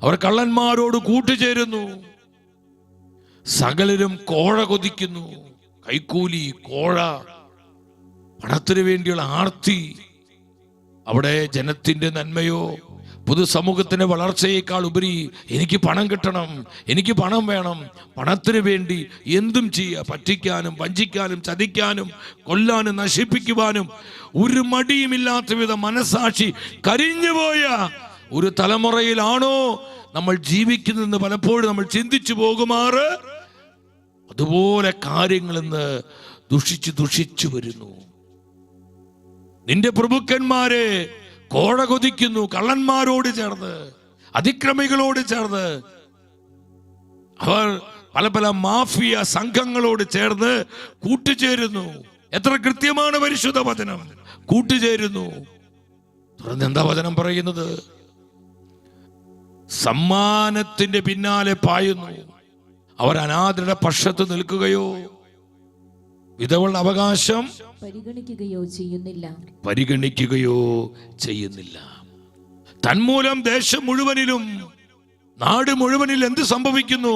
Speaker 1: അവർ കള്ളന്മാരോട് കൂട്ടുചേരുന്നു, സകലരും കോഴ കൊതിക്കുന്നു. കൈക്കൂലി, കോഴ, പണത്തിനു വേണ്ടിയുള്ള ആർത്തി. അവിടെ ജനത്തിന്റെ നന്മയോ പൊതുസമൂഹത്തിന്റെ വളർച്ചയേക്കാൾ ഉപരി എനിക്ക് പണം കിട്ടണം, എനിക്ക് പണം വേണം, പണത്തിന് വേണ്ടി എന്തും ചെയ്യുക. പറ്റിക്കാനും വഞ്ചിക്കാനും ചതിക്കാനും കൊല്ലാനും നശിപ്പിക്കുവാനും ഒരു മടിയുമില്ലാത്ത വിധം മനസാക്ഷി കരിഞ്ഞുപോയ ഒരു തലമുറയിലാണോ നമ്മൾ ജീവിക്കുന്നതെന്ന് പലപ്പോഴും നമ്മൾ ചിന്തിച്ചു പോകുമാറ് അതുപോലെ കാര്യങ്ങൾ ഇന്ന് ദുഷിച്ചു വരുന്നു. നിന്റെ പ്രഭുക്കന്മാരെ കോഴ കൊതിക്കുന്നു. കള്ളന്മാരോട് ചേർന്ന്, അതിക്രമികളോട് ചേർന്ന്, അവർ പല പല മാഫിയ സംഘങ്ങളോട് ചേർന്ന് കൂട്ടുചേരുന്നു. എത്ര കൃത്യമാണ് പരിശുദ്ധ വചനം! കൂട്ടുചേരുന്നു. തുടർന്ന് എന്താ വചനം പറയുന്നത്? സമ്മാനത്തിന്റെ പിന്നാലെ പായുന്നു. അവർ അനാഥരുടെ പക്ഷത്ത് നിൽക്കുകയോ വിധവകളുടെ അവകാശം
Speaker 2: പരിഗണിക്കുകയോ
Speaker 1: ചെയ്യുന്നില്ല. തന്മൂലം ദേശം മുഴുവനിലും, നാട് മുഴുവനിൽ എന്ത് സംഭവിക്കുന്നു?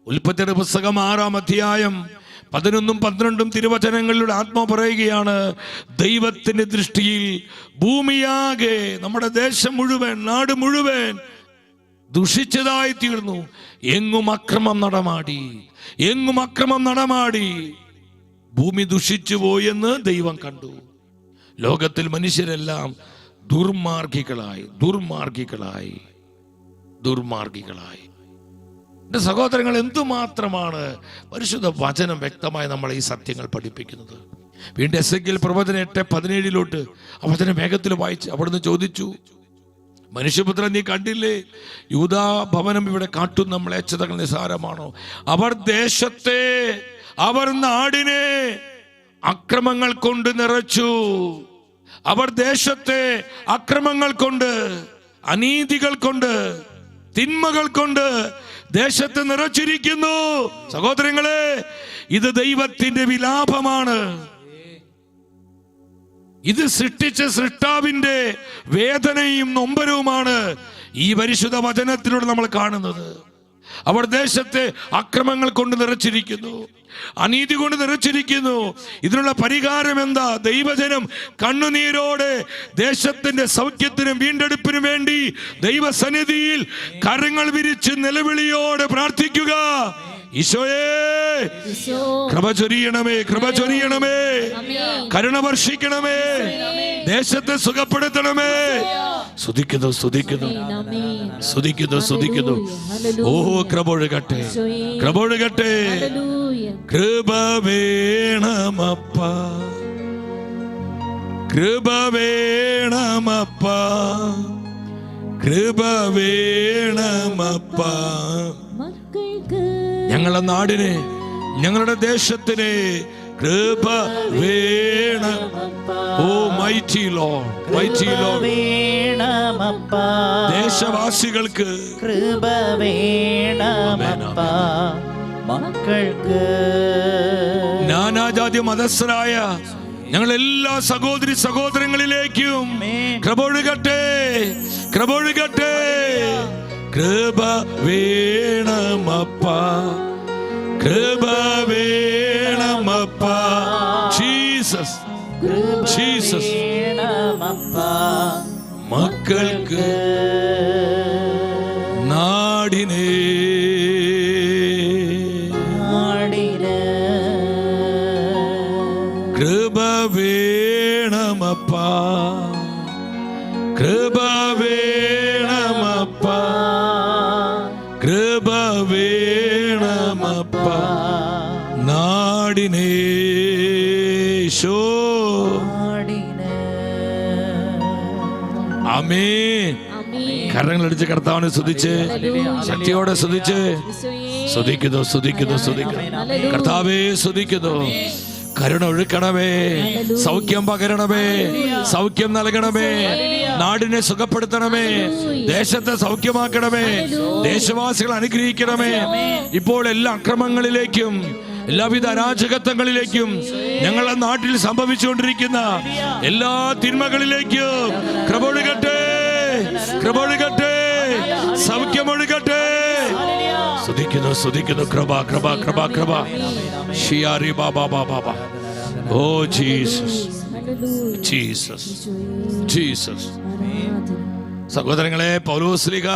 Speaker 1: ഉൽപ്പത്തിയുടെ പുസ്തകം 6-ാം അധ്യായം 11-12 തിരുവചനങ്ങളിലൂടെ ആത്മാവ് പറയുകയാണ്, ദൈവത്തിന്റെ ദൃഷ്ടിയിൽ ഭൂമിയാകെ, നമ്മുടെ ദേശം മുഴുവൻ, നാട് മുഴുവൻ ദുഷിച്ചതായി തീർന്നു. എങ്ങും അക്രമം നടമാടി. ഭൂമി ദുഷിച്ചു പോയെന്ന് ദൈവം കണ്ടു. ലോകത്തിൽ മനുഷ്യരെല്ലാം ദുർമാർഗികളായി. എന്റെ സഹോദരങ്ങൾ, എന്തുമാത്രമാണ് പരിശുദ്ധ വചനം വ്യക്തമായി നമ്മളെ ഈ സത്യങ്ങൾ പഠിപ്പിക്കുന്നത്. വീണ്ടും എസെക്കിയേൽ പ്രവചനം 8:17 ആ വചനം വേഗത്തിൽ വായിച്ച് അവിടുന്ന് ചോദിച്ചു, മനുഷ്യപുത്രൻ, നീ കണ്ടില്ലേ യൂദാ ഭവനം ഇവിടെ കാട്ടുന്ന മ്ലേച്ഛതകൾ നിസാരമാണോ? അവർ ദേശത്തെ, അവർ നാടിനെ അക്രമങ്ങൾ കൊണ്ട് നിറച്ചു. അവർ ദേശത്തെ അക്രമങ്ങൾ കൊണ്ട്, അനീതികൾ കൊണ്ട്, തിന്മകൾ കൊണ്ട് ദേശത്തെ നിറച്ചിരിക്കുന്നു. സഹോദരങ്ങളെ, ഇത് ദൈവത്തിന്റെ വിലാപമാണ്. ഇത് സൃഷ്ടിച്ച സൃഷ്ടാവിന്റെ വേദനയും നൊമ്പരവുമാണ് ഈ പരിശുദ്ധ വചനത്തിലൂടെ നമ്മൾ കാണുന്നത്. അവർ ദേശത്തെ അക്രമങ്ങൾ കൊണ്ട് നിറച്ചിരിക്കുന്നു, അനീതി കൊണ്ട് നിറച്ചിരിക്കുന്നു. ഇതിനുള്ള പരിഹാരം എന്താ? ദൈവജനം കണ്ണുനീരോടെ ദേശത്തിന്റെ സൗഖ്യത്തിനും വീണ്ടെടുപ്പിനും വേണ്ടി ദൈവസന്നിധിയിൽ കരങ്ങൾ വിരിച്ച് നിലവിളിയോടെ പ്രാർത്ഥിക്കുക. ഈശോയേ, കൃപ ചൊരിയണമേ, കരുണ വർഷിക്കണമേ, ദേശത്തെ സുഖപ്പെടുത്തണമേ. സ്തുതിക്കുന്നു. ഓ, കൃപ ഒഴുകട്ടെ. കൃപ വേണമപ്പാ, ഞങ്ങളുടെ നാടിനെ, ഞങ്ങളുടെ ദേശത്തിന് കൃപ വേണം. ഓ മൈറ്റി ലോർഡ്, ദേശവാസികൾക്ക്
Speaker 3: കൃപ വേണമപ്പാ, മക്കൾക്ക്.
Speaker 1: നാനാജാതി മതസ്ഥരായ ഞങ്ങളെല്ലാ സഹോദരി സഹോദരങ്ങളിലേക്കും കൃപ ഒഴുകട്ടെ. കൃപ വേണമപ്പാ, ജീസസ്, മക്കൾക്ക്, നാടിനെ, കൃപ വേണമപ്പാ, നാടിനെ. ആമേൻ. കരങ്ങളടിച്ച് കർത്താവിനെ സ്തുതിച്ച്, ശക്തിയോടെ സ്തുതിച്ച്, സ്തുതിക്കുന്നു. കർത്താവേ സ്തുതിക്കുന്നു. കരുണ ഒഴുക്കണമേ, സൗഖ്യം പകരണമേ, സൗഖ്യം നൽകണമേ, നാടിനെ സുഖപ്പെടുത്തണമേ, ദേശത്തെ സൗഖ്യമാക്കണമേ, ദേശവാസികൾ അനുഗ്രഹിക്കണമേ. ഇപ്പോൾ എല്ലാ അക്രമങ്ങളിലേക്കും, എല്ലാവിധ അരാജകത്വങ്ങളിലേക്കും, ഞങ്ങളുടെ നാട്ടിൽ സംഭവിച്ചുകൊണ്ടിരിക്കുന്ന എല്ലാ തിന്മകളിലേക്കും കൃപ ഒഴുകട്ടെ, സൗഖ്യമൊഴുകട്ടെ. സ്തുതിക്കുന്നു. കൃപ. ഷിയാരി ബാബ. Oh Jesus. സഹോദരങ്ങളെ, പൗലോസ്ലീഹ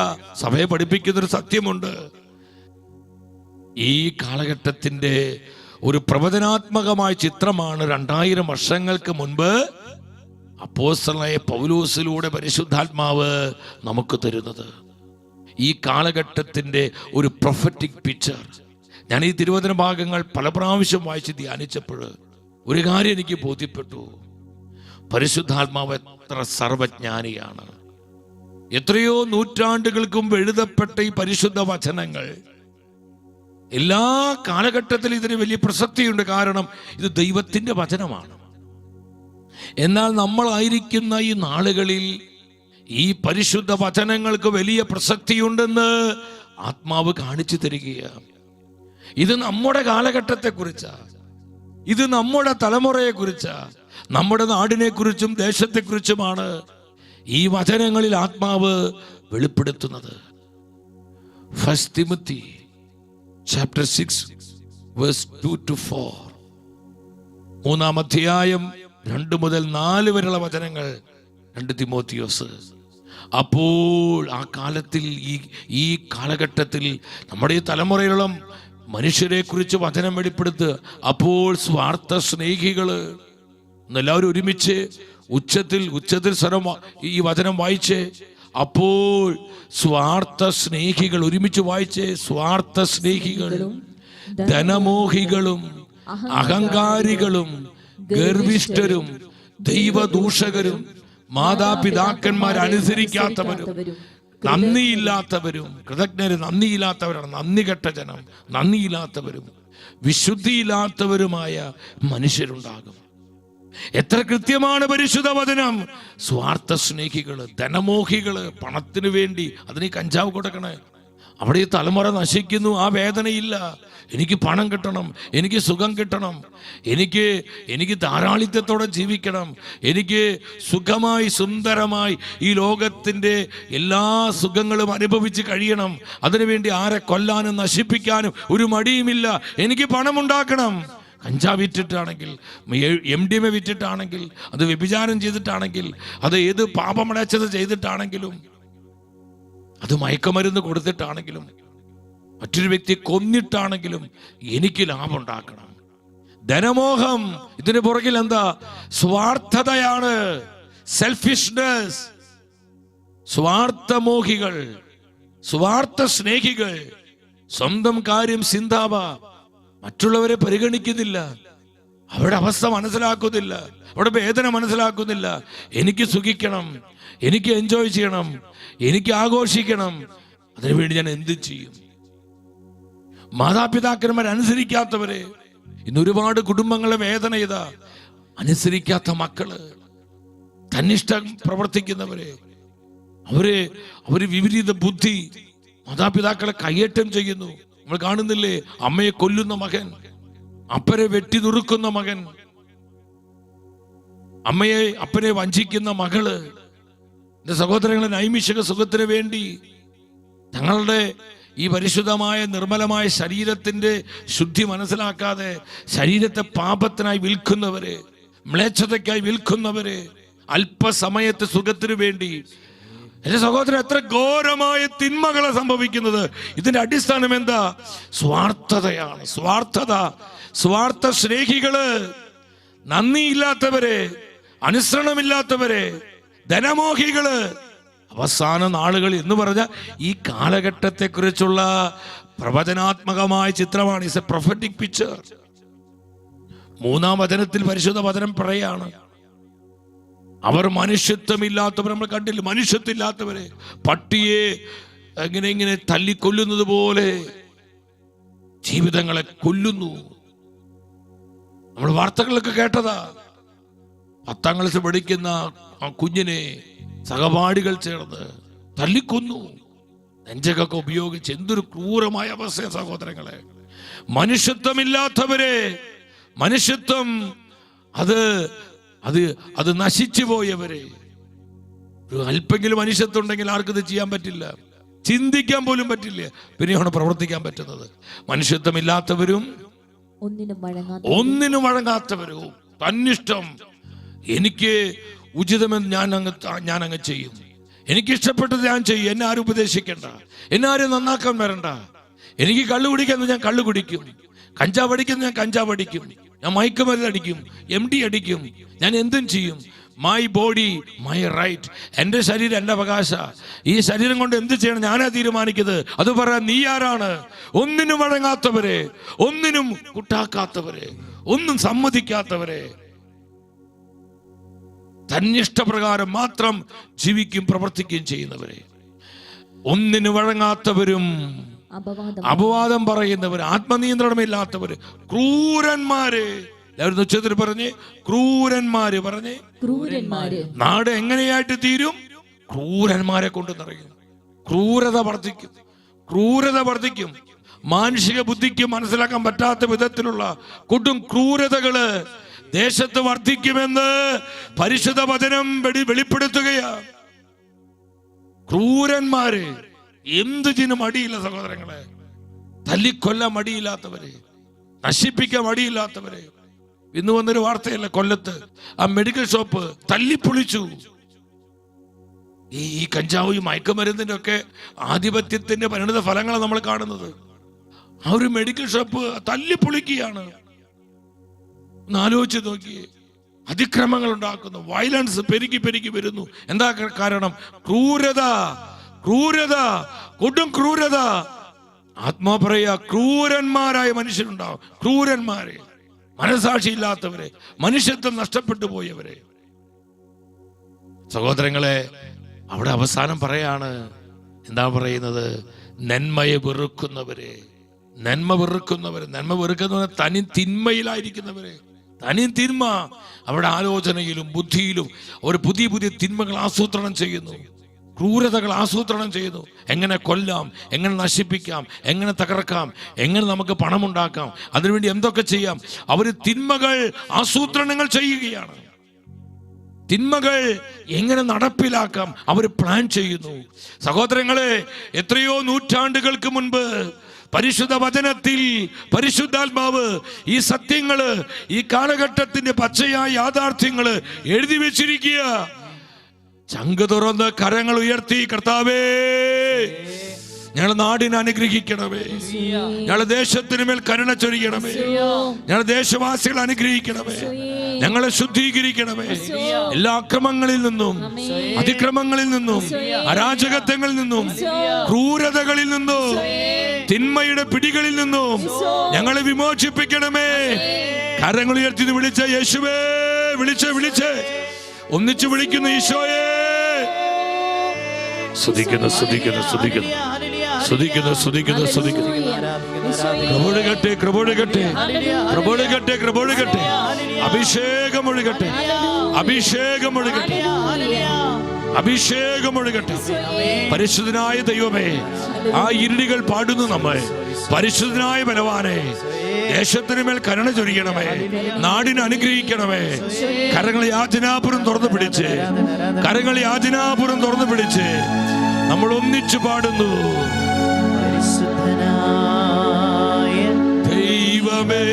Speaker 1: സഭയെ പഠിപ്പിക്കുന്നൊരു സത്യമുണ്ട്. ഈ കാലഘട്ടത്തിന്റെ ഒരു പ്രവചനാത്മകമായ ചിത്രമാണ് 2000 വർഷങ്ങൾക്ക് മുൻപ് അപ്പോസ്തലനായ പൗലോസിലൂടെ പരിശുദ്ധാത്മാവ് നമുക്ക് തരുന്നത്. ഈ കാലഘട്ടത്തിന്റെ ഒരു പ്രൊഫറ്റിക് പിക്ചർ. ഞാൻ ഈ തിരുവചന ഭാഗങ്ങൾ പല പ്രാവശ്യം വായിച്ച് ധ്യാനിച്ചപ്പോൾ ഒരു കാര്യം എനിക്ക് ബോധ്യപ്പെട്ടു. പരിശുദ്ധാത്മാവ് എത്ര സർവജ്ഞാനിയാണ്. എത്രയോ നൂറ്റാണ്ടുകൾക്ക് മുമ്പ് എഴുതപ്പെട്ട ഈ പരിശുദ്ധ വചനങ്ങൾ എല്ലാ കാലഘട്ടത്തിലും ഇതിന് വലിയ പ്രസക്തിയുണ്ട്. കാരണം ഇത് ദൈവത്തിന്റെ വചനമാണ്. എന്നാൽ നമ്മളായിരിക്കുന്ന ഈ നാളുകളിൽ ഈ പരിശുദ്ധ വചനങ്ങൾക്ക് വലിയ പ്രസക്തിയുണ്ടെന്ന് ആത്മാവ് കാണിച്ചു തരികയാണ്. ഇത് നമ്മുടെ കാലഘട്ടത്തെക്കുറിച്ചാ, ഇത് നമ്മുടെ തലമുറയെ കുറിച്ചാ, നമ്മുടെ നാടിനെ കുറിച്ചും ദേശത്തെക്കുറിച്ചുമാണ് ഈ വചനങ്ങളിൽ ആത്മാവ് വെളിപ്പെടുത്തുന്നത്. First Timothy chapter 6 verse 2 to 4, 3-ാം അധ്യായം 2 മുതൽ 4 വരെയുള്ള വചനങ്ങൾ 2 തിമോത്തിയോസ്. അപ്പോൾ ആ കാലത്തിൽ ഈ കാലഘട്ടത്തിൽ നമ്മുടെ ഈ തലമുറയിലുള്ള മനുഷ്യരെ കുറിച്ച് വചനം വെളിപ്പെടുത്തുക. അപ്പോൾ സ്വാർത്ഥ സ്നേഹികള്, എല്ലാവരും ഒരുമിച്ച് ഉച്ചത്തിൽ സ്വരം ഈ വചനം വായിച്ചേ. അപ്പോൾ സ്വാർത്ഥ സ്നേഹികൾ, ഒരുമിച്ച് വായിച്ചേ. സ്വാർത്ഥ സ്നേഹികൾ, ധനമോഹികളും അഹങ്കാരികളും ഗർവിഷ്ഠരും ദൈവദൂഷകരും മാതാപിതാക്കന്മാർ അനുസരിക്കാത്തവരും നന്ദിയില്ലാത്തവരും, കൃതജ്ഞര് നന്ദിയില്ലാത്തവരാണ്, നന്ദി കെട്ട ജനം, നന്ദിയില്ലാത്തവരും വിശുദ്ധിയില്ലാത്തവരുമായ മനുഷ്യരുണ്ടാകും. എത്ര കൃത്യമാണ് പരിശുദ്ധ വചനം. സ്വാർത്ഥ സ്നേഹികള്, ധനമോഹികള്, പണത്തിന് വേണ്ടി അതിന് കഞ്ചാവ് കൊടുക്കണേ, അവിടെ ഈ തലമുറ നശിക്കുന്നു. ആ വേദനയില്ല. എനിക്ക് പണം കിട്ടണം, എനിക്ക് സുഖം കിട്ടണം, എനിക്ക് ധാരാളിത്തത്തോടെ ജീവിക്കണം, എനിക്ക് സുഖമായി സുന്ദരമായി ഈ ലോകത്തിൻ്റെ എല്ലാ സുഖങ്ങളും അനുഭവിച്ച് കഴിയണം. അതിനുവേണ്ടി ആരെ കൊല്ലാനും നശിപ്പിക്കാനും ഒരു മടിയുമില്ല. എനിക്ക് പണമുണ്ടാക്കണം. കഞ്ചാവ് വിറ്റിട്ടാണെങ്കിൽ, MDMA വിറ്റിട്ടാണെങ്കിൽ, അത് വ്യഭിചാരം ചെയ്തിട്ടാണെങ്കിൽ, അത് ഏത് പാപമടച്ചത് ചെയ്തിട്ടാണെങ്കിലും, അത് മയക്കമരുന്ന് കൊടുത്തിട്ടാണെങ്കിലും, മറ്റൊരു വ്യക്തിയെ കൊന്നിട്ടാണെങ്കിലും എനിക്ക് ലാഭം ഉണ്ടാക്കണം. ധനമോഹം, ഇതിന് പുറകിൽ എന്താ? സ്വാർത്ഥതയാണ്, സെൽഫിഷ്നെസ്. സ്വാർത്ഥമോഹികൾ, സ്വാർത്ഥ സ്നേഹികൾ, സ്വന്തം കാര്യം ചിന്താവ, മറ്റുള്ളവരെ പരിഗണിക്കുന്നില്ല, അവരുടെ അവസ്ഥ മനസ്സിലാക്കുന്നില്ല, അവരുടെ വേദന മനസ്സിലാക്കുന്നില്ല. എനിക്ക് സുഖിക്കണം, എനിക്ക് എൻജോയ് ചെയ്യണം, എനിക്ക് ആഘോഷിക്കണം, അതിനുവേണ്ടി ഞാൻ എന്ത് ചെയ്യും? മാതാപിതാക്കന്മാർ അനുസരിക്കാത്തവരെ, ഇന്ന് ഒരുപാട് കുടുംബങ്ങളെ വേദന ഇതാ. അനുസരിക്കാത്ത മക്കള്, തന്നിഷ്ടം പ്രവർത്തിക്കുന്നവരെ, അവര് വിപരീത ബുദ്ധി, മാതാപിതാക്കളെ കയ്യേറ്റം ചെയ്യുന്നു. നമ്മൾ കാണുന്നില്ലേ? അമ്മയെ കൊല്ലുന്ന മകൻ, അപ്പനെ വെട്ടി നുറുക്കുന്ന മകൻ, അപ്പനെ വഞ്ചിക്കുന്ന മകള്. എന്റെ സഹോദരങ്ങളെ, നൈമിഷിക സുഖത്തിന് വേണ്ടി തങ്ങളുടെ ഈ പരിശുദ്ധമായ നിർമ്മലമായ ശരീരത്തിന്റെ ശുദ്ധി മനസ്സിലാക്കാതെ ശരീരത്തെ പാപത്തിനായി വിൽക്കുന്നവര്, മ്ലേച്ഛതയ്ക്കായി വിൽക്കുന്നവര്, അല്പസമയത്തെ സുഖത്തിന് വേണ്ടി. എന്റെ സഹോദരൻ, എത്ര ഘോരമായ തിന്മകളെ സംഭവിക്കുന്നത്. ഇതിന്റെ അടിസ്ഥാനം എന്താ? സ്വാർത്ഥതയാണ്. സ്വാർത്ഥത, സ്വാർത്ഥ സ്നേഹികള്, നന്ദിയില്ലാത്തവരെ, അനുസരണമില്ലാത്തവരെ, ധനമോഹികള്. അവസാന നാളുകൾ എന്ന് പറഞ്ഞ ഈ കാലഘട്ടത്തെ കുറിച്ചുള്ള പ്രവചനാത്മകമായ ചിത്രമാണ്. It's A prophetic picture. 3-ാം വചനത്തിൽ പരിശുദ്ധ വചനം പറയാണ്, അവർ മനുഷ്യത്വമില്ലാത്തവർ. നമ്മൾ കണ്ടില്ല, മനുഷ്യത്വമില്ലാത്തവരെ, പട്ടിയെ ഇങ്ങനെ തല്ലിക്കൊല്ലുന്നത് പോലെ ജീവിതങ്ങളെ കൊല്ലുന്നു. നമ്മൾ വാർത്തകളൊക്കെ കേട്ടതാ. 10ാം ക്ലാസ് പഠിക്കുന്ന ആ കുഞ്ഞിനെ സഹപാഠികൾ ചേർന്ന് തല്ലിക്കൊന്നു, നെഞ്ചകൊക്കെ ഉപയോഗിച്ച്. എന്തൊരു ക്രൂരമായ അവസ്ഥ സഹോദരങ്ങളെ. മനുഷ്യത്വമില്ലാത്തവരെ, മനുഷ്യത്വം അത് നശിച്ചു പോയവരെ. ഒരു അല്പെങ്കിലും മനുഷ്യത്വം ഉണ്ടെങ്കിൽ ആർക്കിത് ചെയ്യാൻ പറ്റില്ല, ചിന്തിക്കാൻ പോലും പറ്റില്ല. പിന്നെയാണ് പ്രവർത്തിക്കാൻ പറ്റുന്നത്. മനുഷ്യത്വമില്ലാത്തവരും ഒന്നിനും വഴങ്ങാത്തവരും, തന്നിഷ്ടം, എനിക്ക് ഉചിതമെന്ന് ഞാൻ അങ്ങ് ചെയ്യും, എനിക്കിഷ്ടപ്പെട്ടത് ഞാൻ ചെയ്യും, എന്നെ ആരും ഉപദേശിക്കണ്ട, എന്നെ ആരും നന്നാക്കാൻ വരണ്ട. എനിക്ക് കള്ളു കുടിക്കുന്നത് ഞാൻ കള്ളു കുടിക്കും, കഞ്ചാവ് അടിക്കുന്നത് ഞാൻ കഞ്ചാവ് അടിക്കും, ഞാൻ മയക്കുമരുന്ന് അടിക്കും, MD അടിക്കും, ഞാൻ എന്തും ചെയ്യും. My body my right. എൻ്റെ ശരീരം എൻ്റെ അവകാശ. ഈ ശരീരം കൊണ്ട് എന്ത് ചെയ്യണം ഞാനാ തീരുമാനിക്കുന്നത്. അത് പറയാൻ നീ ആരാണ്? ഒന്നിനും വഴങ്ങാത്തവരെ, ഒന്നിനും കൂട്ടാക്കാത്തവരെ, ഒന്നും സമ്മതിക്കാത്തവരെ. തന്നിഷ്ടപ്രകാരം മാത്രം ജീവിക്കും പ്രവർത്തിക്കുകയും ചെയ്യുന്നവരെ, ഒന്നിനു വഴങ്ങാത്തവരും, അപവാദം പറയുന്നവര്, ആത്മനിയന്ത്രണമില്ലാത്തവര്, ക്രൂരന്മാര്. എല്ലാവരും ഉച്ചത്തിൽ പറഞ്ഞേ ക്രൂരന്മാര്. പറഞ്ഞേ
Speaker 2: ക്രൂരന്മാര്.
Speaker 1: നാട് എങ്ങനെയായിട്ട് തീരും? ക്രൂരന്മാരെ കൊണ്ട് നിറയും. ക്രൂരത വർദ്ധിക്കും, ക്രൂരത വർദ്ധിക്കും. മാനുഷിക ബുദ്ധിക്ക് മനസ്സിലാക്കാൻ പറ്റാത്ത വിധത്തിലുള്ള കൊടും ക്രൂരതകള് ദേശത്ത് വർദ്ധിക്കുമെന്ന് പരിശുദ്ധ വചനം വെളിപ്പെടുത്തുകയാണ്. ക്രൂരന്മാര്, എന്തിനും മടിയില്ല സഹോദരങ്ങളെ. തല്ലിക്കൊല്ലാൻ മടിയില്ലാത്തവര്, നശിപ്പിക്കാൻ മടിയില്ലാത്തവര്. ഇന്ന് വന്നൊരു വാർത്തയല്ല, കൊല്ലത്ത് ആ മെഡിക്കൽ ഷോപ്പ് തല്ലിപ്പൊളിച്ചു. ഈ കഞ്ചാവ്, ഈ മയക്കുമരുന്നിന്റെ ഒക്കെ ആധിപത്യത്തിന്റെ പരിണിത ഫലങ്ങളാണ് നമ്മൾ കാണുന്നത്. ആ ഒരു മെഡിക്കൽ ഷോപ്പ് തല്ലിപ്പൊളിക്കുകയാണ്. ഒന്ന് ആലോചിച്ച് നോക്കിയേ. അതിക്രമങ്ങൾ ഉണ്ടാക്കുന്നു, വയലൻസ് പെരുകി വരുന്നു. എന്താ കാരണം? ക്രൂരത, ക്രൂരത, കൊടും ക്രൂരത. ആത്മാ പറയാ, ക്രൂരന്മാരായ മനുഷ്യരുണ്ടാവും. ക്രൂരന്മാരെ, മനസാക്ഷിയില്ലാത്തവരെ, മനുഷ്യത്വം നഷ്ടപ്പെട്ടു പോയവരെ. സഹോദരങ്ങളെ, അവിടെ അവസാനം പറയാണ്, എന്താ പറയുന്നത്? നന്മയെ വെറുക്കുന്നവരെ, നന്മ വെറുക്കുന്നവരെ. നന്മ വെറുക്കുന്നവരെ തനി തിന്മയിലായിരിക്കുന്നവരെ. തനി തിന്മ അവിടെ ആലോചനയിലും ബുദ്ധിയിലും ഒരു പുതിയ പുതിയ തിന്മകൾ ആസൂത്രണം ചെയ്യുന്നു, ക്രൂരതകൾ ആസൂത്രണം ചെയ്യുന്നു. എങ്ങനെ കൊല്ലാം, എങ്ങനെ നശിപ്പിക്കാം, എങ്ങനെ തകർക്കാം, എങ്ങനെ നമുക്ക് പണമുണ്ടാക്കാം, അതിനുവേണ്ടി എന്തൊക്കെ ചെയ്യാം. അവർ തിന്മകൾ ആസൂത്രണങ്ങൾ ചെയ്യുകയാണ്. തിന്മകൾ എങ്ങനെ നടപ്പിലാക്കാം അവർ പ്ലാൻ ചെയ്യുന്നു. സഹോദരങ്ങളെ, എത്രയോ നൂറ്റാണ്ടുകൾക്ക് മുൻപ് പരിശുദ്ധ വചനത്തിൽ പരിശുദ്ധാത്മാവ് ഈ സത്യങ്ങള്, ഈ കാലഘട്ടത്തിന്റെ പച്ചയായ യാഥാർത്ഥ്യങ്ങള് എഴുതി വെച്ചിരിക്കുക. ചങ്ക് തുറന്ന് കരങ്ങൾ ഉയർത്തി, കർത്താവേ ഞങ്ങളുടെ നാടിനെ അനുഗ്രഹിക്കണമേ, ഞങ്ങളുടെ ദേശത്തിന് മേൽ കരുണ ചൊരിയണമേ, ഞങ്ങളുടെ ദേശവാസികളെ അനുഗ്രഹിക്കണമേ, ഞങ്ങളെ ശുദ്ധീകരിക്കണമേ. എല്ലാ അക്രമങ്ങളിൽ നിന്നും, അതിക്രമങ്ങളിൽ നിന്നും, അരാജകത്വങ്ങളിൽ നിന്നും, ക്രൂരതകളിൽ നിന്നും, തിന്മയുടെ പിടികളിൽ നിന്നും ഞങ്ങളെ വിമോചിപ്പിക്കണമേ. കരങ്ങൾ ഉയർത്തി വിളിച്ച യേശുവേ, വിളിച്ച് ഒന്നിച്ചു വിളിക്കുന്നു ഈശോയെ. സ്തുതിക്കുന്നു. അഭിഷേകം ഒഴുകട്ടെ. പരിശുദ്ധനായ ദൈവമേ, ആ ഇരുടികൾ പാടുന്നു നമ്മെ. പരിശുദ്ധനായ ബലവാനെ, ദേശത്തിന് മേൽ കരുണ ചൊരിയണമേ, നാടിനെ അനുഗ്രഹിക്കണമേ. കരങ്ങളെ യാചനാപുരം തുറന്നു പിടിച്ച് നമ്മൾ ഒന്നിച്ചു പാടുന്നു. ദൈവമേ,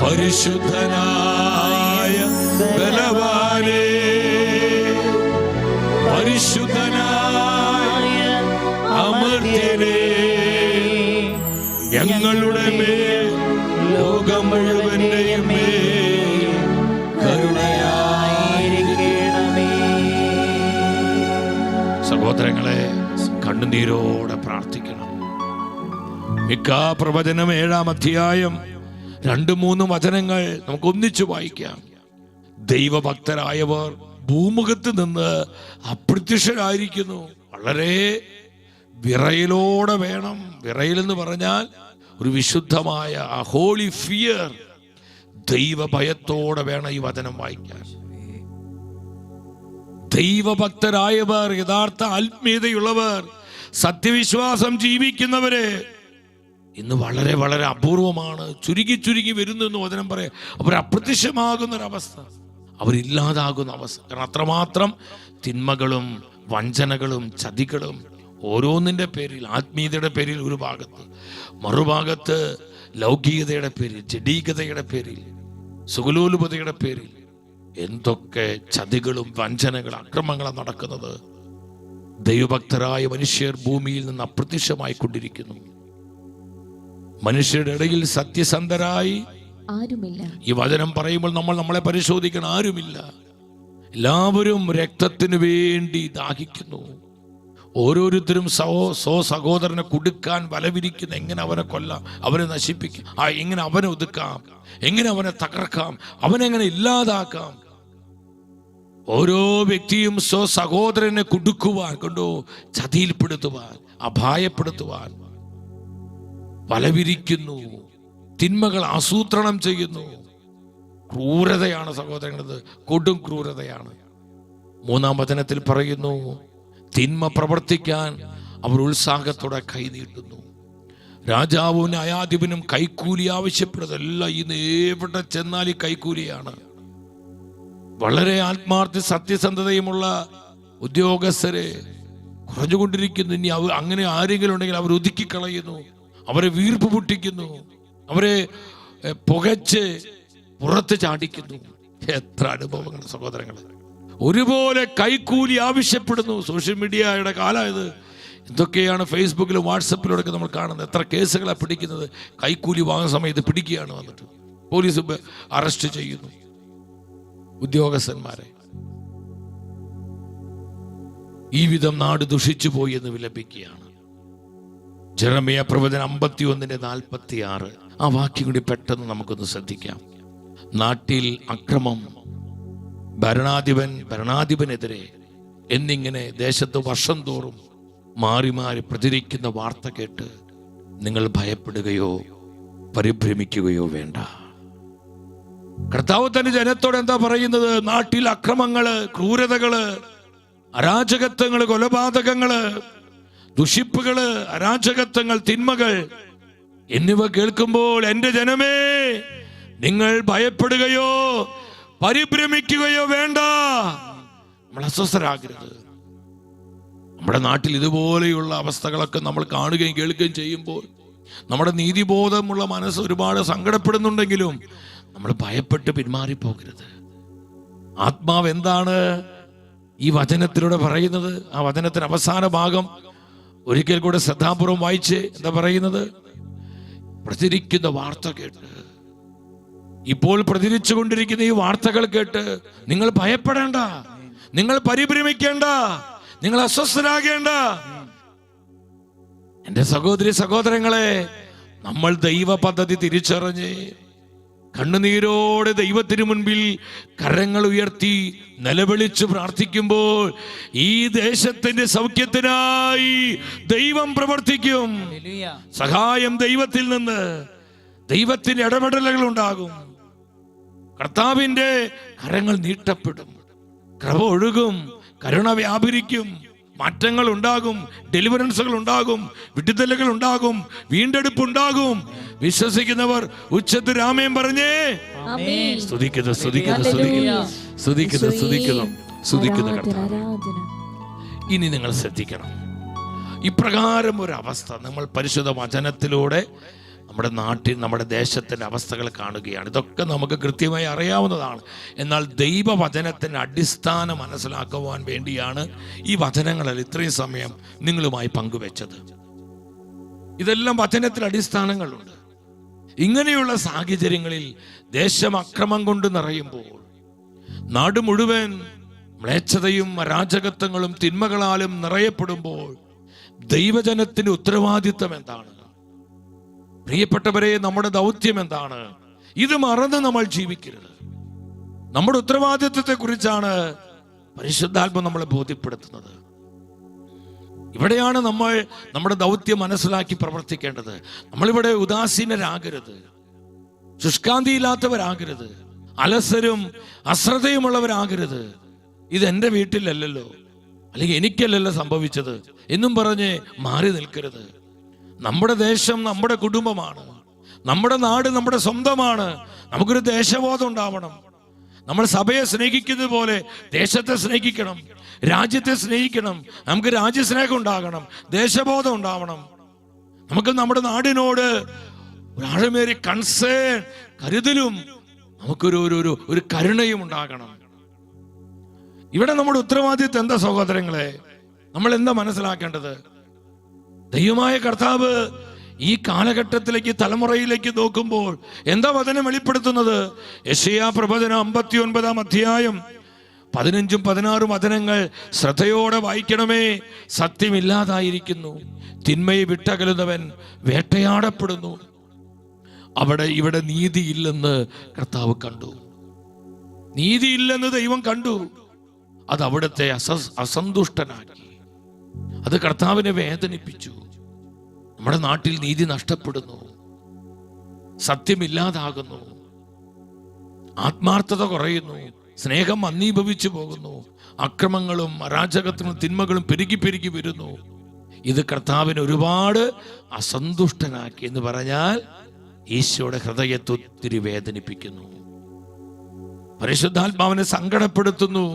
Speaker 1: പരിശുദ്ധനായ ബലവാനേ, പരിശുദ്ധനായ അമർത്യനേ, ഞങ്ങളുടെ മേൽ ലോകം മുഴുവന്റെയും മേൽ കരുണയായിരിക്കണമേ. സഹോദരങ്ങളെ, കണ്ണുനീരോടെ പ്രാർത്ഥിക്കണം. മിക്കാ പ്രവചനം 7-ാം അധ്യായം 2-3 വചനങ്ങൾ നമുക്ക് ഒന്നിച്ചു വായിക്കാം. ദൈവഭക്തരായവർ ഭൂമുഖത്ത് നിന്ന് അപ്രത്യക്ഷരായിരിക്കുന്നു. വളരെ വിറയലോടെ വേണം. വിറയലെന്ന് പറഞ്ഞാൽ ഒരു വിശുദ്ധമായ ആ ഹോളി ഫിയർ, ദൈവഭയത്തോടെ വേണം ഈ വചനം വായിക്കാൻ. ദൈവഭക്തരായവർ, യഥാർത്ഥ ആത്മീയതയുള്ളവർ, സത്യവിശ്വാസം ജീവിക്കുന്നവരെ ഇന്ന് വളരെ വളരെ അപൂർവമാണ്. ചുരുങ്ങി വരുന്നു എന്ന് വചനം പറയാം. അവർ അപ്രത്യക്ഷമാകുന്നൊരവസ്ഥ, അവരില്ലാതാകുന്ന അവസ്ഥ. കാരണം അത്രമാത്രം തിന്മകളും വഞ്ചനകളും ചതികളും ഓരോന്നിൻ്റെ പേരിൽ, ആത്മീയതയുടെ പേരിൽ ഒരു ഭാഗത്ത്, മറുഭാഗത്ത് ലൗകികതയുടെ പേരിൽ, ജഡീകതയുടെ പേരിൽ, സുഖലോലുപതയുടെ പേരിൽ എന്തൊക്കെ ചതികളും വഞ്ചനകളും അക്രമങ്ങളും നടക്കുന്നത്. ദൈവഭക്തരായ മനുഷ്യർ ഭൂമിയിൽ നിന്ന് അപ്രത്യക്ഷമായി കൊണ്ടിരിക്കുന്നു. മനുഷ്യരുടെ ഇടയിൽ സത്യസന്ധരായി
Speaker 2: ആരുമില്ല. ഈ
Speaker 1: വചനം പറയുമ്പോൾ നമ്മളെ പരിശോധിക്കണം. ആരുമില്ല. എല്ലാവരും രക്തത്തിന് വേണ്ടി ദാഹിക്കുന്നു. ഓരോരുത്തരും സഹോദരനെ കൊടുക്കാൻ വലവിരിക്കുന്നു. എങ്ങനെ അവനെ കൊല്ലാം, അവനെ നശിപ്പിക്കാം, എങ്ങനെ അവനെ ഒതുക്കാം, എങ്ങനെ അവനെ തകർക്കാം, അവനെങ്ങനെ ഇല്ലാതാക്കാം. ഓരോ വ്യക്തിയും സഹോദരനെ കുടുക്കുവാൻ കൊണ്ടോ ചതിയിൽപ്പെടുത്തുവാൻ, അപായപ്പെടുത്തുവാൻ വലവിരിക്കുന്നു, തിന്മകൾ ആസൂത്രണം ചെയ്യുന്നു. ക്രൂരതയാണ് സഹോദരങ്ങളത്, കൊടും ക്രൂരതയാണ്. 3-ാം വചനത്തിൽ പറയുന്നു, തിന്മ പ്രവർത്തിക്കാൻ അവർ ഉത്സാഹത്തോടെ കൈനീട്ടുന്നു. രാജാവും ന്യായാധിപനും കൈക്കൂലി ആവശ്യപ്പെടുന്നതെല്ലാം ഇന്ന് എവിടെ ചെന്നാൽ ഈ കൈക്കൂലിയാണ്. വളരെ ആത്മാർത്ഥ സത്യസന്ധതയുമുള്ള ഉദ്യോഗസ്ഥരെ കുറഞ്ഞുകൊണ്ടിരിക്കുന്നു. ഇനി അങ്ങനെ ആരെങ്കിലും ഉണ്ടെങ്കിൽ അവർ ഒതുക്കിക്കളയുന്നു, അവരെ വീർപ്പ് പൊട്ടിക്കുന്നു, അവരെ പുകച്ച് പുറത്ത് ചാടിക്കുന്നു. എത്ര അനുഭവങ്ങൾ സഹോദരങ്ങളെ! ഒരുപോലെ കൈക്കൂലി ആവശ്യപ്പെടുന്നു. സോഷ്യൽ മീഡിയയുടെ കാലം ഇത്. എന്തൊക്കെയാണ് ഫേസ്ബുക്കിലും വാട്സപ്പിലൂടെ നമ്മൾ കാണുന്നത്. എത്ര കേസുകളാണ് പിടിക്കുന്നത്. കൈക്കൂലി വാങ്ങുന്ന സമയത്ത് പിടിക്കുകയാണ്, വന്നിട്ട് പോലീസ് അറസ്റ്റ് ചെയ്യുന്നു ഉദ്യോഗസ്ഥന്മാരെ. ഈ വിധം നാട് ദുഷിച്ചു പോയി എന്ന് വിലപിക്കുകയാണ്. ജെറമ്യാ പ്രവചനം 51:46 ആ വാക്യം കൂടി പെട്ടെന്ന് നമുക്കൊന്ന് ശ്രദ്ധിക്കാം. നാട്ടിൽ അക്രമം, ഭരണാധിപനെതിരെ എന്നിങ്ങനെ ദേശത്ത് വർഷം തോറും മാറി മാറി പ്രചരിക്കുന്ന വാർത്ത കേട്ട് നിങ്ങൾ ഭയപ്പെടുകയോ പരിഭ്രമിക്കുകയോ വേണ്ട. കർത്താവ് തന്റെ ജനത്തോട് എന്താ പറയുന്നത്? നാട്ടിൽ അക്രമങ്ങള്, ക്രൂരതകള്, അരാജകത്വങ്ങള്, കൊലപാതകങ്ങള്, ദുഷിപ്പുകള്, അരാജകത്വങ്ങൾ, തിന്മകൾ എന്നിവ കേൾക്കുമ്പോൾ എൻ്റെ ജനമേ, നിങ്ങൾ ഭയപ്പെടുകയോ പരിഭ്രമിക്കുകയോ വേണ്ട. നമ്മൾ അസ്വസ്ഥരാകരുത്. നമ്മുടെ നാട്ടിൽ ഇതുപോലെയുള്ള അവസ്ഥകളൊക്കെ നമ്മൾ കാണുകയും കേൾക്കുകയും ചെയ്യുമ്പോൾ നമ്മുടെ നീതിബോധമുള്ള മനസ്സ് ഒരുപാട് സങ്കടപ്പെടുന്നുണ്ടെങ്കിലും നമ്മൾ ഭയപ്പെട്ട് പിന്മാറിപ്പോകരുത്. ആത്മാവ് എന്താണ് ഈ വചനത്തിലൂടെ പറയുന്നത്? ആ വചനത്തിന് അവസാന ഭാഗം ഒരിക്കൽ കൂടെ ശ്രദ്ധാപൂർവം വായിച്ച് എന്താ പറയുന്നത്? പ്രചരിക്കുന്ന വാർത്ത കേട്ട്, ഇപ്പോൾ പ്രചരിച്ചു കൊണ്ടിരിക്കുന്ന ഈ വാർത്തകൾ കേട്ട് നിങ്ങൾ ഭയപ്പെടേണ്ട, നിങ്ങൾ പരിഭ്രമിക്കേണ്ട, നിങ്ങൾ അസ്വസ്ഥരാകേണ്ട. എന്റെ സഹോദരി സഹോദരങ്ങളെ, നമ്മൾ ദൈവ പദ്ധതി തിരിച്ചറിഞ്ഞ് കണ്ണുനീരോടെ ദൈവത്തിന് മുൻപിൽ കരങ്ങൾ ഉയർത്തി നിലവിളിച്ച് പ്രാർത്ഥിക്കുമ്പോൾ ഈ ദേശത്തിന്റെ സൗഖ്യത്തിനായി ദൈവം പ്രവർത്തിക്കും. സഹായം ദൈവത്തിൽ നിന്ന്, ദൈവത്തിന്റെ ഇടപെടലുകൾ ഉണ്ടാകും. കർത്താവിന്റെ കരങ്ങൾ നീട്ടപ്പെടും, കൃപ ഒഴുകും, കരുണ വ്യാപരിക്കും, മാറ്റങ്ങൾ ഉണ്ടാകും, ഡെലിവറൻസുകൾ ഉണ്ടാകും, വിടുതലുകൾ ഉണ്ടാകും, വീണ്ടെടുപ്പ് ഉണ്ടാകും. വിശ്വസിക്കുന്നവർ ഉച്ചത്തിൽ ആമേൻ പറഞ്ഞേ സ്തുതിക്കുന്നു, സ്തുതിക്കുന്നു, സ്തുതിക്കുന്നു, സ്തുതിക്കുന്നു, സ്തുതിക്കുന്നു, സ്തുതിക്കുന്നു കർത്താവേ. ഇനി നിങ്ങൾ ശ്രദ്ധിക്കണം, ഇപ്രകാരം ഒരു അവസ്ഥ നമ്മൾ പരിശുദ്ധ വചനത്തിലൂടെ നമ്മുടെ നാട്ടിൽ, നമ്മുടെ ദേശത്തിൻ്റെ അവസ്ഥകൾ കാണുകയാണ്. ഇതൊക്കെ നമുക്ക് കൃത്യമായി അറിയാവുന്നതാണ്. എന്നാൽ ദൈവവചനത്തിൻ്റെ അടിസ്ഥാനം മനസ്സിലാക്കുവാൻ വേണ്ടിയാണ് ഈ വചനങ്ങളിൽ ഇത്രയും സമയം നിങ്ങളുമായി പങ്കുവെച്ചത്. ഇതെല്ലാം വചനത്തിൽ അടിസ്ഥാനങ്ങളുണ്ട്. ഇങ്ങനെയുള്ള സാഹചര്യങ്ങളിൽ ദേശം അക്രമം കൊണ്ട് നിറയുമ്പോൾ, നാട് മുഴുവൻ മ്ലേച്ഛതയും അരാജകത്വങ്ങളും തിന്മകളാലും നിറയപ്പെടുമ്പോൾ ദൈവജനത്തിന്റെ ഉത്തരവാദിത്വം എന്താണ്? പ്രിയപ്പെട്ടവരെ, നമ്മുടെ ദൗത്യം എന്താണ്? ഇത് മറന്ന് നമ്മൾ ജീവിക്കരുത്. നമ്മുടെ ഉത്തരവാദിത്വത്തെ കുറിച്ചാണ് പരിശുദ്ധാത്മ നമ്മളെ ബോധ്യപ്പെടുത്തുന്നത്. ഇവിടെയാണ് നമ്മൾ നമ്മുടെ ദൗത്യം മനസ്സിലാക്കി പ്രവർത്തിക്കേണ്ടത്. നമ്മളിവിടെ ഉദാസീനരാകരുത്, ശുഷ്കാന്തിയില്ലാത്തവരാകരുത്, അലസരും അശ്രദ്ധയുമുള്ളവരാകരുത്. ഇത് എൻ്റെ വീട്ടിലല്ലല്ലോ, അല്ലെങ്കിൽ എനിക്കല്ലല്ലോ സംഭവിച്ചത് എന്നും പറഞ്ഞ് മാറി നിൽക്കരുത്. നമ്മുടെ ദേശം നമ്മുടെ കുടുംബമാണ്, നമ്മുടെ നാട് നമ്മുടെ സ്വന്തമാണ്. നമുക്കൊരു ദേശബോധം ഉണ്ടാവണം. നമ്മൾ സഭയെ സ്നേഹിക്കുന്നത് പോലെ ദേശത്തെ സ്നേഹിക്കണം, രാജ്യത്തെ സ്നേഹിക്കണം. നമുക്ക് രാജ്യസ്നേഹം ഉണ്ടാകണം, ദേശബോധം ഉണ്ടാവണം. നമുക്ക് നമ്മുടെ നാടിനോട് ഒരാഴമേറിയ കൺസേൺ, കരുതലും, നമുക്കൊരു കരുണയും ഉണ്ടാകണം. ഇവിടെ നമ്മുടെ ഉത്തരവാദിത്വം എന്താ സഹോദരങ്ങളെ? നമ്മൾ എന്താ മനസ്സിലാക്കേണ്ടത്? ദൈവമായ കർത്താവ് ഈ കാലഘട്ടത്തിലേക്ക്, തലമുറയിലേക്ക് നോക്കുമ്പോൾ എന്താ വചനം വെളിപ്പെടുത്തുന്നത്? യെശയ്യാ പ്രവചനം 59-ാം അധ്യായം 15-16 വചനങ്ങൾ ശ്രദ്ധയോടെ വായിക്കണമേ. സത്യമില്ലാതായിരിക്കുന്നു, തിന്മയെ വിട്ടകലുന്നവൻ വേട്ടയാടപ്പെടുന്നു. ഇവിടെ നീതിയില്ലെന്ന് കർത്താവ് കണ്ടു. നീതിയില്ലെന്ന് ദൈവം കണ്ടു. അത് അവിടുത്തെ അസന്തുഷ്ടനാക്കി. അത് കർത്താവിനെ വേദനിപ്പിച്ചു. നമ്മുടെ നാട്ടിൽ നീതി നഷ്ടപ്പെടുന്നു, സത്യമില്ലാതാകുന്നു, ആത്മാർത്ഥത കുറയുന്നു, സ്നേഹം അന്വീഭവിച്ചു പോകുന്നു, അക്രമങ്ങളും അരാജകത്തിനും തിന്മകളും പെരുകി പെരുകി വരുന്നു. ഇത് കർത്താവിനെ ഒരുപാട് അസന്തുഷ്ടനാക്കി എന്ന് പറഞ്ഞാൽ ഈശോയുടെ ഹൃദയത്തെ ഒത്തിരി വേദനിപ്പിക്കുന്നു, പരിശുദ്ധാത്മാവിനെ സങ്കടപ്പെടുത്തുന്നു.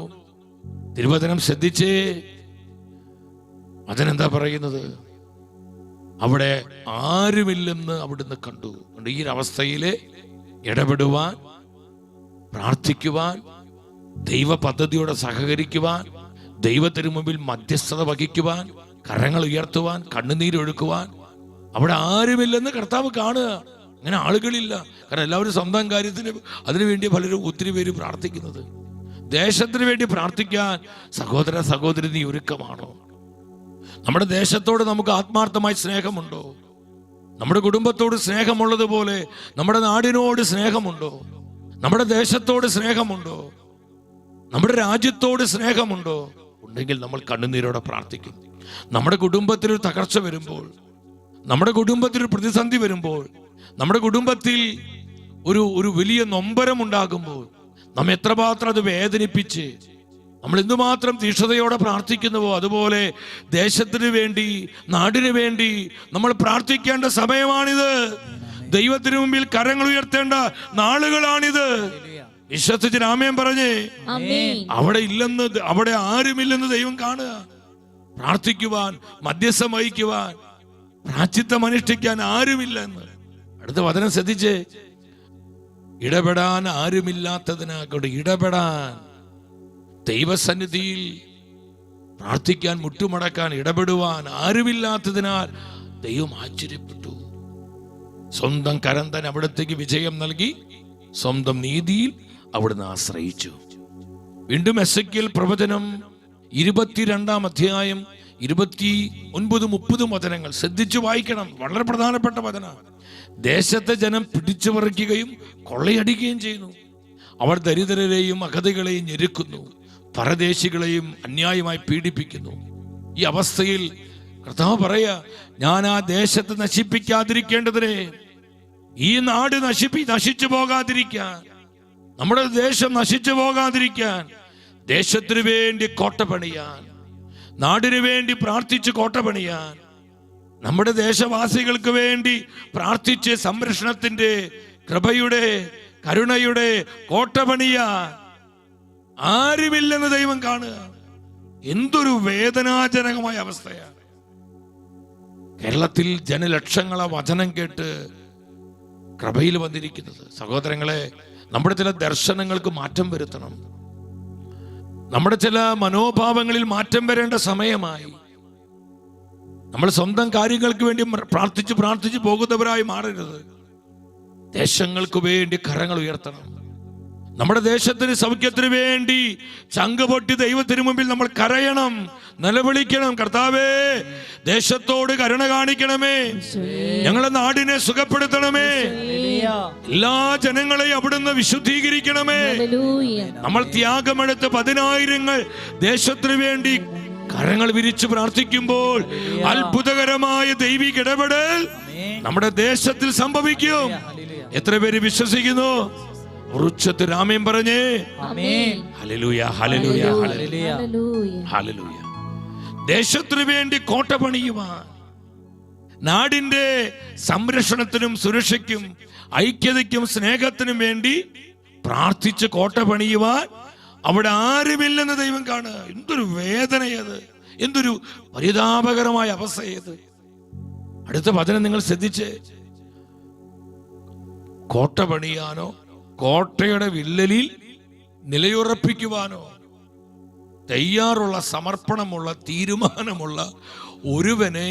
Speaker 1: തിരുവചനം ശ്രദ്ധിച്ചേ, അതിനെന്താ പറയുന്നത്? അവിടെ ആരുമില്ലെന്ന് അവിടുന്ന് കണ്ടു. ഈ അവസ്ഥയിൽ ഇടപെടുവാൻ, പ്രാർത്ഥിക്കുവാൻ, ദൈവ പദ്ധതിയോടെ സഹകരിക്കുവാൻ, ദൈവത്തിന് മുമ്പിൽ മധ്യസ്ഥത വഹിക്കുവാൻ, കരങ്ങൾ ഉയർത്തുവാൻ, കണ്ണുനീരൊഴുക്കുവാൻ അവിടെ ആരുമില്ലെന്ന് കർത്താവ് കാണുക. അങ്ങനെ ആളുകളില്ല. കാരണം എല്ലാവരും സ്വന്തം കാര്യത്തിന് അതിനുവേണ്ടി പലരും ഒത്തിരി പേര് പ്രാർത്ഥിക്കുന്നത്. ദേശത്തിന് വേണ്ടി പ്രാർത്ഥിക്കാൻ സഹോദര സഹോദരി നീ ഒരുക്കമാണോ? നമ്മുടെ ദേശത്തോട് നമുക്ക് ആത്മാർത്ഥമായി സ്നേഹമുണ്ടോ? നമ്മുടെ കുടുംബത്തോട് സ്നേഹമുള്ളതുപോലെ നമ്മുടെ നാടിനോട് സ്നേഹമുണ്ടോ? നമ്മുടെ ദേശത്തോട് സ്നേഹമുണ്ടോ? നമ്മുടെ രാജ്യത്തോട് സ്നേഹമുണ്ടോ? ഉണ്ടെങ്കിൽ നമ്മൾ കണ്ണുനീരോടെ പ്രാർത്ഥിക്കും. നമ്മുടെ കുടുംബത്തിനൊരു തകർച്ച വരുമ്പോൾ, നമ്മുടെ കുടുംബത്തിനൊരു പ്രതിസന്ധി വരുമ്പോൾ, നമ്മുടെ കുടുംബത്തിൽ ഒരു വലിയ നൊമ്പരം ഉണ്ടാകുമ്പോൾ നമ്മെ എത്രമാത്രം അത് വേദനിപ്പിച്ച് നമ്മൾ എന്തുമാത്രം തീക്ഷ്ണതയോടെ പ്രാർത്ഥിക്കുന്നുവോ അതുപോലെ ദേശത്തിന് വേണ്ടി, നാടിന് വേണ്ടി നമ്മൾ പ്രാർത്ഥിക്കേണ്ട സമയമാണിത്. ദൈവത്തിന് മുമ്പിൽ കരങ്ങൾ ഉയർത്തേണ്ട നാളുകളാണിത്. വിശ്വസിച്ച് ആമേൻ പറഞ്ഞേ. അവിടെ ഇല്ലെന്ന്, അവിടെ ആരുമില്ലെന്ന് ദൈവം കാണുക. പ്രാർത്ഥിക്കുവാൻ, മധ്യസ്ഥം വഹിക്കുവാൻ, പ്രായശ്ചിത്തം അനുഷ്ഠിക്കാൻ ആരുമില്ലെന്ന്. അടുത്ത വചനം ശ്രദ്ധിച്ചേ, ഇടപെടാൻ ആരുമില്ലാത്തതിനാകൊണ്ട് ഇടപെടാൻ, ദൈവസന്നിധിയിൽ പ്രാർത്ഥിക്കാൻ, മുട്ടുമടക്കാൻ, ഇടപെടുവാൻ ആരുമില്ലാത്തതിനാൽ ദൈവം ആശ്ചര്യപ്പെട്ടു. സ്വന്തം കരം തന്നെ അവിടത്തേക്ക് വിജയം നൽകി, സ്വന്തം നീതിയിൽ അവിടുന്ന് ആശ്രയിച്ചു. വീണ്ടും എസെക്കിയേൽ പ്രവചനം 22-ാം അധ്യായം 29-30 വചനങ്ങൾ ശ്രദ്ധിച്ചു വായിക്കണം. വളരെ പ്രധാനപ്പെട്ട വചനം. ദേശത്തെ ജനം പിടിച്ചു പറിക്കുകയും കൊള്ളയടിക്കുകയും ചെയ്യുന്നു. അവർ ദരിദ്രരെയും അഗതികളെയും ഞെരുക്കുന്നു, പരദേശികളെയും അന്യായമായി പീഡിപ്പിക്കുന്നു. ഈ അവസ്ഥയിൽ കർത്താവ് പറയാ, ഞാൻ ആ ദേശത്തെ നശിപ്പിക്കാതിരിക്കേണ്ടതിനെ, ഈ നാട് നശിച്ചു പോകാതിരിക്കാൻ, നമ്മുടെ ദേശം നശിച്ചു പോകാതിരിക്കാൻ, ദേശത്തിന് വേണ്ടി കോട്ട പണിയാൻ, നാടിനു വേണ്ടി പ്രാർത്ഥിച്ച് കോട്ട പണിയാൻ, നമ്മുടെ ദേശവാസികൾക്ക് വേണ്ടി പ്രാർത്ഥിച്ച് സംരക്ഷണത്തിന്റെ, കൃപയുടെ, കരുണയുടെ കോട്ട പണിയാൻ ആരുമില്ലെന്ന് ദൈവം കാണുക. എന്തൊരു വേദനാജനകമായ അവസ്ഥയാണ്. കേരളത്തിൽ ജനലക്ഷങ്ങളെ വചനം കേട്ട് കൃപയിൽ വന്നിരിക്കുന്നത്. സഹോദരങ്ങളെ, നമ്മുടെ ചില ദർശനങ്ങൾക്ക് മാറ്റം വരുത്തണം. നമ്മുടെ ചില മനോഭാവങ്ങളിൽ മാറ്റം വരേണ്ട സമയമായി. നമ്മൾ സ്വന്തം കാര്യങ്ങൾക്ക് വേണ്ടി പ്രാർത്ഥിച്ച് പോകുന്നവരായി മാറരുത്. ദേശങ്ങൾക്ക് വേണ്ടി കരങ്ങൾ ഉയർത്തണം. നമ്മുടെ ദേശത്തിന് സൗഖ്യത്തിന് വേണ്ടി ചങ്കുപൊട്ടി ദൈവത്തിന് മുമ്പിൽ നമ്മൾ കരയണം, നിലവിളിക്കണം. കർത്താവേ, ദേശത്തോട് കരുണ കാണിക്കണമേ, ഞങ്ങളുടെ നാടിനെ സുഖപ്പെടുത്തണമേ, എല്ലാ ജനങ്ങളെയും അവിടുന്ന് വിശുദ്ധീകരിക്കണമേ. നമ്മൾ ത്യാഗമെടുത്ത് 10,000 ദേശത്തിന് വേണ്ടി കരങ്ങൾ വിരിച്ച് പ്രാർത്ഥിക്കുമ്പോൾ അത്ഭുതകരമായ ദൈവിക ഇടപെടൽ നമ്മുടെ ദേശത്തിൽ സംഭവിക്കും. എത്ര പേര് വിശ്വസിക്കുന്നു? ഉറച്ചത്തിൽ ആമേൻ പറഞ്ഞേ. Hallelujah, hallelujah, hallelujah. ദേശത്തിന് വേണ്ടി കോട്ട പണിയുവാൻ, നാടിന്റെ സംരക്ഷണത്തിനും സുരക്ഷയ്ക്കും ഐക്യതയ്ക്കും സ്നേഹത്തിനും വേണ്ടി പ്രാർത്ഥിച്ച് കോട്ട പണിയുവാൻ അവിടെ ആരുമില്ലെന്ന് ദൈവം കാണുക. എന്തൊരു വേദനയത്, എന്തൊരു പരിതാപകരമായ അവസ്ഥയത്. അടുത്ത വചനം നിങ്ങൾ ശ്രദ്ധിച്ച്, കോട്ട പണിയാനോ കോട്ടയുടെ വിള്ളലിൽ നിലയുറപ്പിക്കുവാനോ തയ്യാറുള്ള, സമർപ്പണമുള്ള, തീരുമാനമുള്ള ഒരുവനെ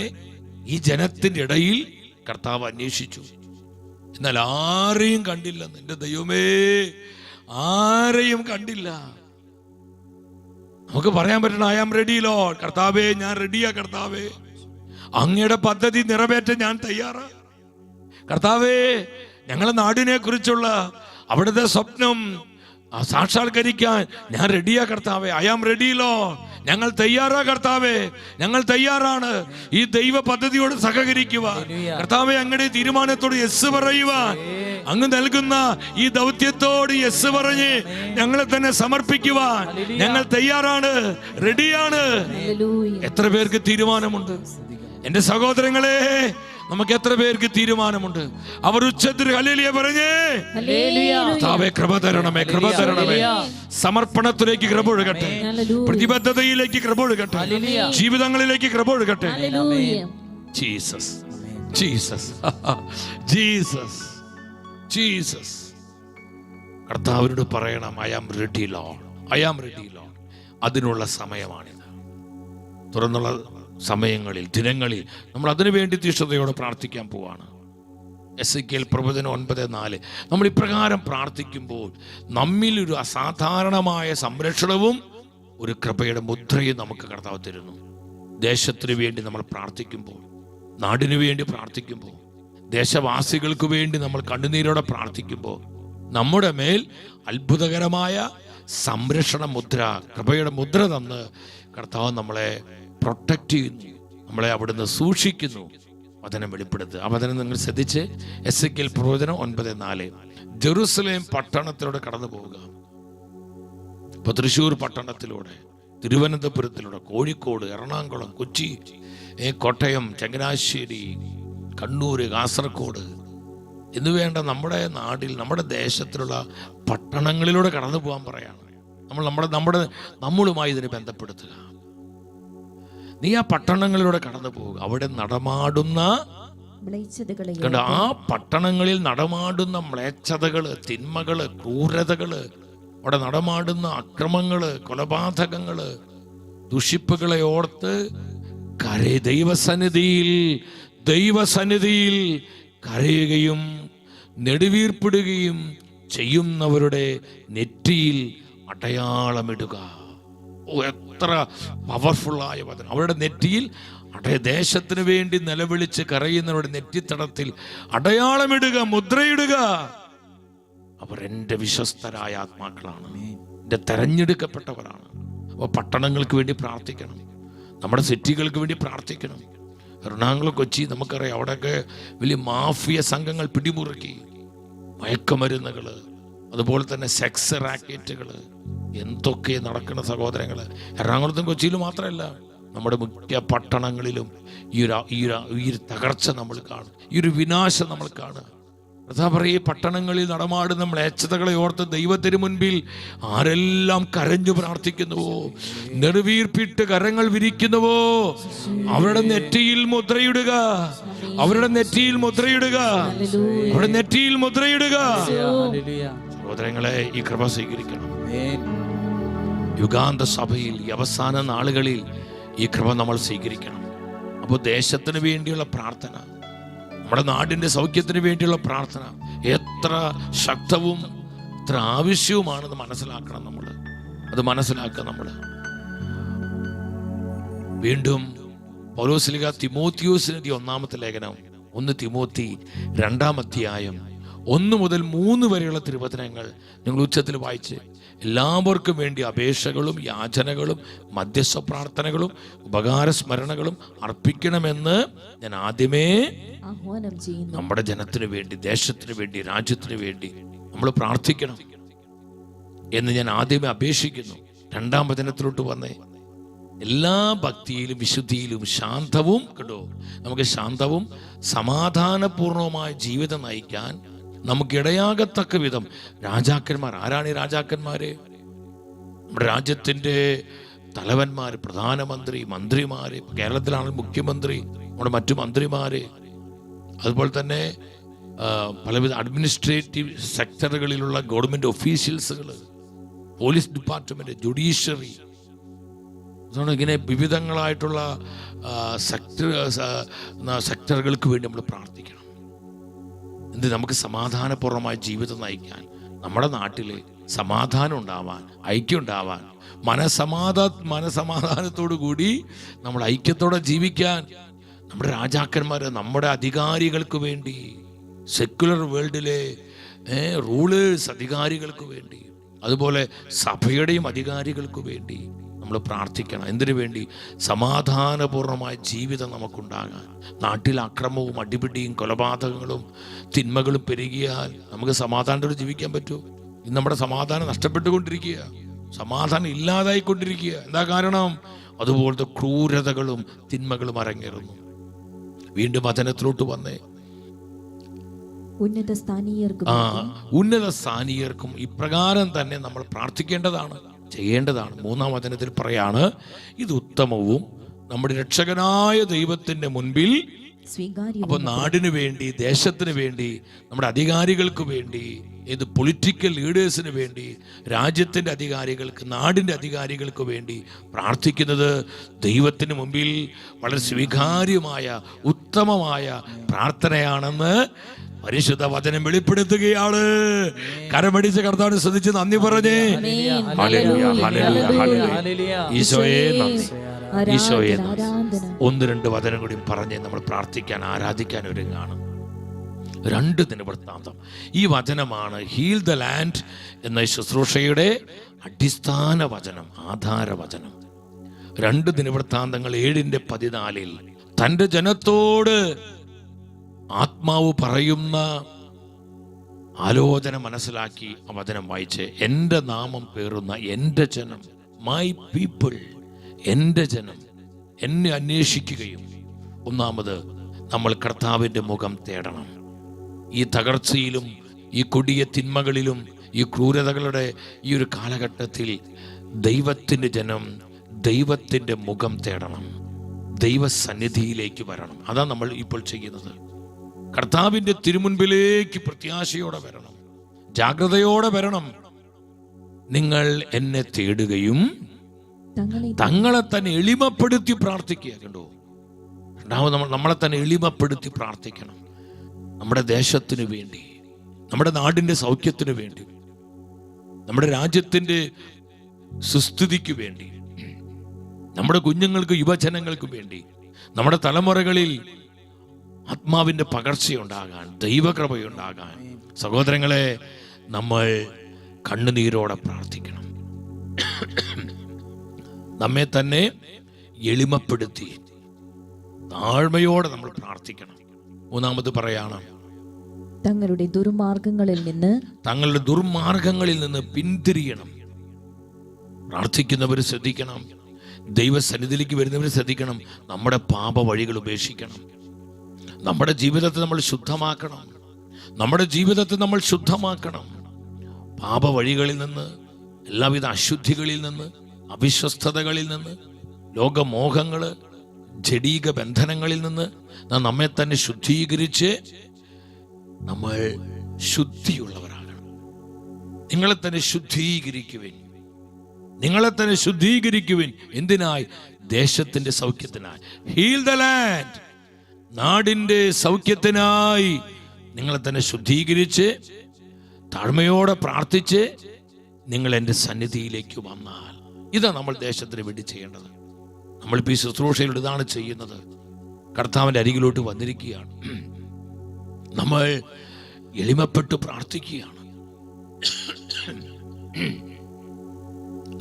Speaker 1: ഈ ജനത്തിന്റെ ഇടയിൽ കർത്താവ് അന്വേഷിച്ചു. എന്നാൽ ആരെയും കണ്ടില്ല. എന്റെ ദൈവമേ, ആരെയും കണ്ടില്ല. നമുക്ക് പറയാൻ പറ്റണം, ഐ ആം റെഡി ലോർഡ്. കർത്താവേ, ഞാൻ റെഡിയാ. കർത്താവേ, അങ്ങയുടെ പദ്ധതി നിറവേറ്റാൻ ഞാൻ തയ്യാറാ. കർത്താവേ, ഞങ്ങളുടെ നാടിനെ കുറിച്ചുള്ള അവിടുത്തെ സ്വപ്നം സാക്ഷാത്കരിക്കാൻ ഞാൻ റെഡിയാ കർത്താവേ. ഐ ആം റെഡിയിലോ. ഞങ്ങൾ തയ്യാറാ കർത്താവേ, ഞങ്ങൾ തയ്യാറാണ് ഈ ദൈവ പദ്ധതിയോട് സഹകരിക്കുവാൻ. കർത്താവേ, അങ്ങയുടെ തീരുമാനത്തോട് യെസ് പറയുവാൻ, അങ്ങ് നൽകുന്ന ഈ ദൗത്യത്തോട് യെസ് പറഞ്ഞ് ഞങ്ങളെ തന്നെ സമർപ്പിക്കുവാൻ ഞങ്ങൾ തയ്യാറാണ്, റെഡിയാണ്. എത്ര പേർക്ക് തീരുമാനമുണ്ട് എന്റെ സഹോദരങ്ങളെ? നമുക്ക് എത്ര പേർക്ക് തീരുമാനമുണ്ട്? അവർ ഉച്ചത്തിൽ ഹല്ലേലൂയ പറഞ്ഞേ, കർത്താവേ കൃപ തരണമേ, കൃപ തരണമേ. സമർപ്പണത്തിലേക്ക് കൃപ ഒഴുകട്ടെ, പ്രതിബദ്ധതയിലേക്ക് കൃപ ഒഴുകട്ടെ, ജീവിതങ്ങളിലേക്ക് കൃപ ഒഴുകട്ടെ. Jesus, Jesus, Jesus, Jesus. കർത്താവിനോട് പറയണം, I am ready Lord, I am ready Lord. അതിനുള്ള സമയമാണിത്. തുറന്നുള്ള സമയങ്ങളിൽ, ദിനങ്ങളിൽ നമ്മൾ അതിനു വേണ്ടി തീഷ്ണതയോടെ പ്രാർത്ഥിക്കാൻ പോവാണ്. എസെക്കിയേൽ പ്രവചനം 9:4. നമ്മൾ ഇപ്രകാരം പ്രാർത്ഥിക്കുമ്പോൾ നമ്മിലൊരു അസാധാരണമായ സംരക്ഷണവും ഒരു കൃപയുടെ മുദ്രയും നമുക്ക് കർത്താവ് തരുന്നു. ദേശത്തിന് വേണ്ടി നമ്മൾ പ്രാർത്ഥിക്കുമ്പോൾ, നാടിനു വേണ്ടി പ്രാർത്ഥിക്കുമ്പോൾ, ദേശവാസികൾക്ക് വേണ്ടി നമ്മൾ കണ്ണുനീരോടെ പ്രാർത്ഥിക്കുമ്പോൾ നമ്മുടെ മേൽ അത്ഭുതകരമായ സംരക്ഷണ മുദ്ര, കൃപയുടെ മുദ്ര തന്ന് കർത്താവ് നമ്മളെ പ്രൊട്ടക്റ്റ് ചെയ്യുന്നു, നമ്മളെ അവിടുന്ന് സൂക്ഷിക്കുന്നു. വചനം വെളിപ്പെടുത്തുക. ആ വചനം നിങ്ങൾ ശ്രദ്ധിച്ച്, എസെക്കിയേൽ പ്രവചനം 9:4. ജെറുസലേം പട്ടണത്തിലൂടെ കടന്നു പോവുക. ഇപ്പൊ തൃശ്ശൂർ പട്ടണത്തിലൂടെ, തിരുവനന്തപുരത്തിലൂടെ, കോഴിക്കോട്, എറണാകുളം, കൊച്ചി, കോട്ടയം, ചങ്ങനാശ്ശേരി, കണ്ണൂർ, കാസർഗോഡ് എന്നുവേണ്ട നമ്മുടെ നാട്ടിൽ, നമ്മുടെ ദേശത്തിലുള്ള പട്ടണങ്ങളിലൂടെ കടന്നു പോകാൻ പറയാണ്. നമ്മളുമായി ഇതിനെ ബന്ധപ്പെടുത്തുക. നീ ആ പട്ടണങ്ങളിലൂടെ കടന്നു പോവുക. അവിടെ നടമാടുന്ന ആ പട്ടണങ്ങളിൽ നടമാടുന്ന മ്ലേച്ഛതകള്, തിന്മകള്, ക്രൂരതകള്, അവിടെ നടമാടുന്ന അക്രമങ്ങള്, കൊലപാതകങ്ങള്, ദുഷിപ്പുകളെ ഓർത്ത് ദൈവസന്നിധിയിൽ കരയുകയും നെടുവീർപ്പിടുകയും ചെയ്യുന്നവരുടെ നെറ്റിയിൽ അടയാളമിടുക. എത്ര പവർഫുള്ളായ വചനം! അവരുടെ നെറ്റിയിൽ ദേശത്തിന് വേണ്ടി നിലവിളിച്ച് കരയുന്നവരുടെ നെറ്റിത്തടത്തിൽ അടയാളമിടുക, മുദ്രയിടുക. അവർ എൻ്റെ വിശ്വസ്തരായ ആത്മാക്കളാണ്, എൻ്റെ തെരഞ്ഞെടുക്കപ്പെട്ടവരാണ്. അപ്പോൾ പട്ടണങ്ങൾക്ക് വേണ്ടി പ്രാർത്ഥിക്കണം, നമ്മുടെ സിറ്റികൾക്ക് വേണ്ടി പ്രാർത്ഥിക്കണം. എറണാകുളം, കൊച്ചി നമുക്കറിയാം, അവിടെയൊക്കെ വലിയ മാഫിയ സംഘങ്ങൾ പിടിമുറുക്കി, മയക്കുമരുന്നുകൾ, അതുപോലെ തന്നെ സെക്സ് റാക്കറ്റുകൾ, എന്തൊക്കെ നടക്കുന്ന സഹോദരങ്ങള്. എറണാകുളത്തും കൊച്ചിയിലും മാത്രമല്ല, നമ്മുടെ മുഖ്യ പട്ടണങ്ങളിലും ഈ ഒരു തകർച്ച നമ്മൾ കാണും, ഈ ഒരു വിനാശം നമ്മൾ കാണുക. അതാ പറയും, ഈ പട്ടണങ്ങളിൽ നടമാടുന്ന മ്ലേച്ഛതകളെ ഓർത്ത് ദൈവത്തിന് മുൻപിൽ ആരെല്ലാം കരഞ്ഞു പ്രാർത്ഥിക്കുന്നുവോ, നെടുവീർപ്പിട്ട് കരങ്ങൾ വിരിക്കുന്നുവോ, അവരുടെ നെറ്റിയിൽ മുദ്രയിടുക, അവരുടെ നെറ്റിയിൽ മുദ്രയിടുക, അവരുടെ നെറ്റിയിൽ മുദ്രയിടുക. സഹോദരങ്ങളെ, ഈ കൃപ സ്വീകരിക്കണം. യുഗാന്ത സഭയിൽ ഈ അവസാന നാളുകളിൽ ഈ കൃപ നമ്മൾ സ്വീകരിക്കണം. അപ്പോൾ ദേശത്തിന് വേണ്ടിയുള്ള പ്രാർത്ഥന, നമ്മുടെ നാടിൻ്റെ സൗഖ്യത്തിന് വേണ്ടിയുള്ള പ്രാർത്ഥന എത്ര ശക്തവും എത്ര ആവശ്യവുമാണെന്ന് മനസ്സിലാക്കണം. അത് മനസ്സിലാക്കുക. നമ്മൾ വീണ്ടും പൗലോസ്ലീഹ തിമോത്തിയോസിന് 1-ാമത്തെ ലേഖനം 1 തിമോത്തി 2-ാം അധ്യായം 1 മുതൽ 3 വരെയുള്ള തിരുവചനങ്ങൾ നിങ്ങൾ ഉച്ചത്തിൽ വായിച്ച് എല്ലാവർക്കും വേണ്ടി അപേക്ഷകളും യാചനകളും മധ്യസ്ഥ പ്രാർത്ഥനകളും ഉപകാരസ്മരണകളും അർപ്പിക്കണമെന്ന് ഞാൻ ആദ്യമേ
Speaker 2: ആഹ്വാനം ചെയ്യുന്നു.
Speaker 1: നമ്മുടെ ജനത്തിനു വേണ്ടി, ദേശത്തിന് വേണ്ടി, രാജ്യത്തിന് വേണ്ടി നമ്മൾ പ്രാർത്ഥിക്കണം എന്ന് ഞാൻ ആദ്യമേ അപേക്ഷിക്കുന്നു. 2-ാം വചനത്തിലോട്ട് വന്നേ, എല്ലാ ഭക്തിയിലും വിശുദ്ധിയിലും ശാന്തവും, കേട്ടോ, നമുക്ക് ശാന്തവും സമാധാനപൂർണവുമായ ജീവിതം നയിക്കാൻ നമുക്കിടയാകത്തക്ക വിധം രാജാക്കന്മാർ. ആരാണ് ഈ രാജാക്കന്മാര്? നമ്മുടെ രാജ്യത്തിൻ്റെ തലവന്മാർ, പ്രധാനമന്ത്രി, മന്ത്രിമാര്, കേരളത്തിലാണെങ്കിൽ മുഖ്യമന്ത്രി, നമ്മുടെ മറ്റു മന്ത്രിമാര്, അതുപോലെ തന്നെ പലവിധ അഡ്മിനിസ്ട്രേറ്റീവ് സെക്ടറുകളിലുള്ള ഗവൺമെന്റ് ഓഫീഷ്യൽസുകൾ, പോലീസ് ഡിപ്പാർട്ട്മെന്റ്, ജുഡീഷ്യറി, ഇങ്ങനെ വിവിധങ്ങളായിട്ടുള്ള സെക്ടറുകൾക്ക് വേണ്ടി നമ്മൾ പ്രാർത്ഥിക്കണം. നമുക്ക് സമാധാനപൂർവമായ ജീവിതം നയിക്കാൻ, നമ്മുടെ നാട്ടിൽ സമാധാനം ഉണ്ടാവാൻ, ഐക്യം ഉണ്ടാവാൻ, മനസമാധാനത്തോടു കൂടി നമ്മൾ ഐക്യത്തോടെ ജീവിക്കാൻ നമ്മുടെ രാജാക്കന്മാർ, നമ്മുടെ അധികാരികൾക്ക് വേണ്ടി, സെക്യുലർ വേൾഡിലെ റൂളേഴ്സ്, അധികാരികൾക്ക് വേണ്ടി അതുപോലെ സഭയുടെയും അധികാരികൾക്ക് വേണ്ടി നമ്മൾ പ്രാർത്ഥിക്കണം. എന്തിനു വേണ്ടി? സമാധാനപൂർണമായ ജീവിതം നമുക്കുണ്ടാകാൻ. നാട്ടിൽ അക്രമവും അടിപിടിയും കൊലപാതകങ്ങളും തിന്മകളും പെരുകിയാൽ നമുക്ക് സമാധാനത്തോടെ ജീവിക്കാൻ പറ്റുമോ? ഇന്ന് നമ്മുടെ സമാധാനം നഷ്ടപ്പെട്ടുകൊണ്ടിരിക്കുക, സമാധാനം ഇല്ലാതായിക്കൊണ്ടിരിക്കുക. എന്താ കാരണം? അതുപോലത്തെ ക്രൂരതകളും തിന്മകളും അരങ്ങേറുന്നു. വീണ്ടും വചനത്തിലോട്ട് വന്നേ.
Speaker 2: ഉന്നത സ്ഥാനീയർക്കും ഇപ്രകാരം തന്നെ നമ്മൾ പ്രാർത്ഥിക്കേണ്ടതാണ്, ചെയ്യേണ്ടതാണ്. 3-ാം വചനത്തിൽ പറയാണ്, ഇത് ഉത്തമവും നമ്മുടെ രക്ഷകനായ ദൈവത്തിന്റെ മുൻപിൽ. അപ്പൊ നാടിനു വേണ്ടി, ദേശത്തിന് വേണ്ടി, നമ്മുടെ അധികാരികൾക്ക് വേണ്ടി, ഏത് പൊളിറ്റിക്കൽ ലീഡേഴ്സിന് വേണ്ടി, രാജ്യത്തിന്റെ അധികാരികൾക്ക്, നാടിന്റെ അധികാരികൾക്ക് വേണ്ടി പ്രാർത്ഥിക്കുന്നത് ദൈവത്തിന് മുമ്പിൽ വളരെ സ്വീകാര്യമായ ഉത്തമമായ പ്രാർത്ഥനയാണെന്ന് പരിശുദ്ധ വചനം വെളിപ്പെടുത്തുകയാണ്. കരമടിച്ച് കർത്താവിനെ ശ്രദ്ധിച്ച് നന്ദി പറഞ്ഞേ. Hallelujah, hallelujah, hallelujah. ഈശോയെ നന്ദി, ഈശോയെ നന്ദി. 1-2 വചനം കൂടി പറഞ്ഞ് നമ്മൾ പ്രാർത്ഥിക്കാൻ, ആരാധിക്കാൻ ഒരുങ്ങാണ്. 2 ദിനവൃത്താന്തം. ഈ വചനമാണ് ഹീൽ ദ ലാൻഡ് എന്ന ശുശ്രൂഷയുടെ അടിസ്ഥാന വചനം, ആധാര വചനം. 2 ദിനവൃത്താന്തങ്ങൾ 7:14 തൻ്റെ ജനത്തോട് ആത്മാവ് പറയുന്ന ആലോചന മനസ്സിലാക്കി ആ വചനം വായിച്ച്, എൻ്റെ നാമം പേറുന്ന എൻ്റെ ജനം, മൈ പീപ്പിൾ, എൻ്റെ ജനം എന്നെ അന്വേഷിക്കുകയും. ഒന്നാമത് നമ്മൾ കർത്താവിൻ്റെ മുഖം തേടണം. ഈ തകർച്ചയിലും ഈ കൊടിയ തിന്മകളിലും ഈ ക്രൂരതകളുടെ ഈ ഒരു കാലഘട്ടത്തിൽ ദൈവത്തിൻ്റെ ജനം ദൈവത്തിൻ്റെ മുഖം തേടണം, ദൈവസന്നിധിയിലേക്ക് വരണം. അതാണ് നമ്മൾ ഇപ്പോൾ ചെയ്യുന്നത്. കർത്താവിൻ്റെ തിരുമുൻപിലേക്ക് പ്രത്യാശയോടെ വരണം, ജാഗ്രതയോടെ വരണം. നിങ്ങൾ എന്നെ തേടുകയും തങ്ങളെ തന്നെ എളിമപ്പെടുത്തി പ്രാർത്ഥിക്കുക. കണ്ടോ, രണ്ടാമത് നമ്മളെ തന്നെ എളിമപ്പെടുത്തി പ്രാർത്ഥിക്കണം. നമ്മുടെ ദേശത്തിന് വേണ്ടി, നമ്മുടെ നാടിൻ്റെ സൗഖ്യത്തിന് വേണ്ടി, നമ്മുടെ രാജ്യത്തിൻ്റെ സുസ്ഥിതിക്ക് വേണ്ടി, നമ്മുടെ കുഞ്ഞുങ്ങൾക്ക്, യുവജനങ്ങൾക്ക് വേണ്ടി, നമ്മുടെ തലമുറകളിൽ ആത്മാവിൻ്റെ പകർച്ചയുണ്ടാകാൻ, ദൈവകൃപയുണ്ടാകാൻ. സഹോദരങ്ങളെ, നമ്മൾ കണ്ണുനീരോടെ പ്രാർത്ഥിക്കണം. നമ്മെ തന്നെ എളിമപ്പെടുത്തി താഴ്മയോടെ നമ്മൾ പ്രാർത്ഥിക്കണം. 3-ാമത് പറയാണ്, തങ്ങളുടെ ദുർമാർഗങ്ങളിൽ നിന്ന്
Speaker 1: പിന്തിരിയണം. പ്രാർത്ഥിക്കുന്നവർ ശ്രദ്ധിക്കണം, ദൈവസന്നിധിയിലേക്ക് വരുന്നവർ ശ്രദ്ധിക്കണം. നമ്മുടെ പാപ വഴികൾ ഉപേക്ഷിക്കണം. നമ്മുടെ ജീവിതത്തെ നമ്മൾ ശുദ്ധമാക്കണം. നമ്മുടെ ജീവിതത്തെ നമ്മൾ ശുദ്ധമാക്കണം. പാപ വഴികളിൽ നിന്ന്, എല്ലാവിധ അശുദ്ധികളിൽ നിന്ന്, അവിശ്വസ്തതകളിൽ നിന്ന്, ലോകമോഹങ്ങള്, ജഡീക ബന്ധനങ്ങളിൽ നിന്ന് നമ്മെ തന്നെ ശുദ്ധീകരിച്ച് നമ്മൾ ശുദ്ധിയുള്ളവരാകണം. നിങ്ങളെ തന്നെ ശുദ്ധീകരിക്കുവിൻ, നിങ്ങളെ തന്നെ ശുദ്ധീകരിക്കുവിൻ. എന്തിനായി? ദേശത്തിന്റെ സൗഖ്യത്തിനായി. ഹീൽ ദ ലാൻഡ്, നാടിന്റെ സൗഖ്യത്തിനായി നിങ്ങളെ തന്നെ ശുദ്ധീകരിച്ച് താഴ്മയോടെ പ്രാർത്ഥിച്ച് നിങ്ങൾ എൻ്റെ സന്നിധിയിലേക്ക് വന്നാൽ. ഇതാണ് നമ്മൾ ദേശത്തിന് വേണ്ടി ചെയ്യേണ്ടത്. നമ്മളിപ്പോൾ ഈ ശുശ്രൂഷയിലൂടെ ഇതാണ് ചെയ്യുന്നത്. കർത്താവിൻ്റെ അരികിലോട്ട് വന്നിരിക്കുകയാണ്. നമ്മൾ എളിമപ്പെട്ട് പ്രാർത്ഥിക്കുകയാണ്.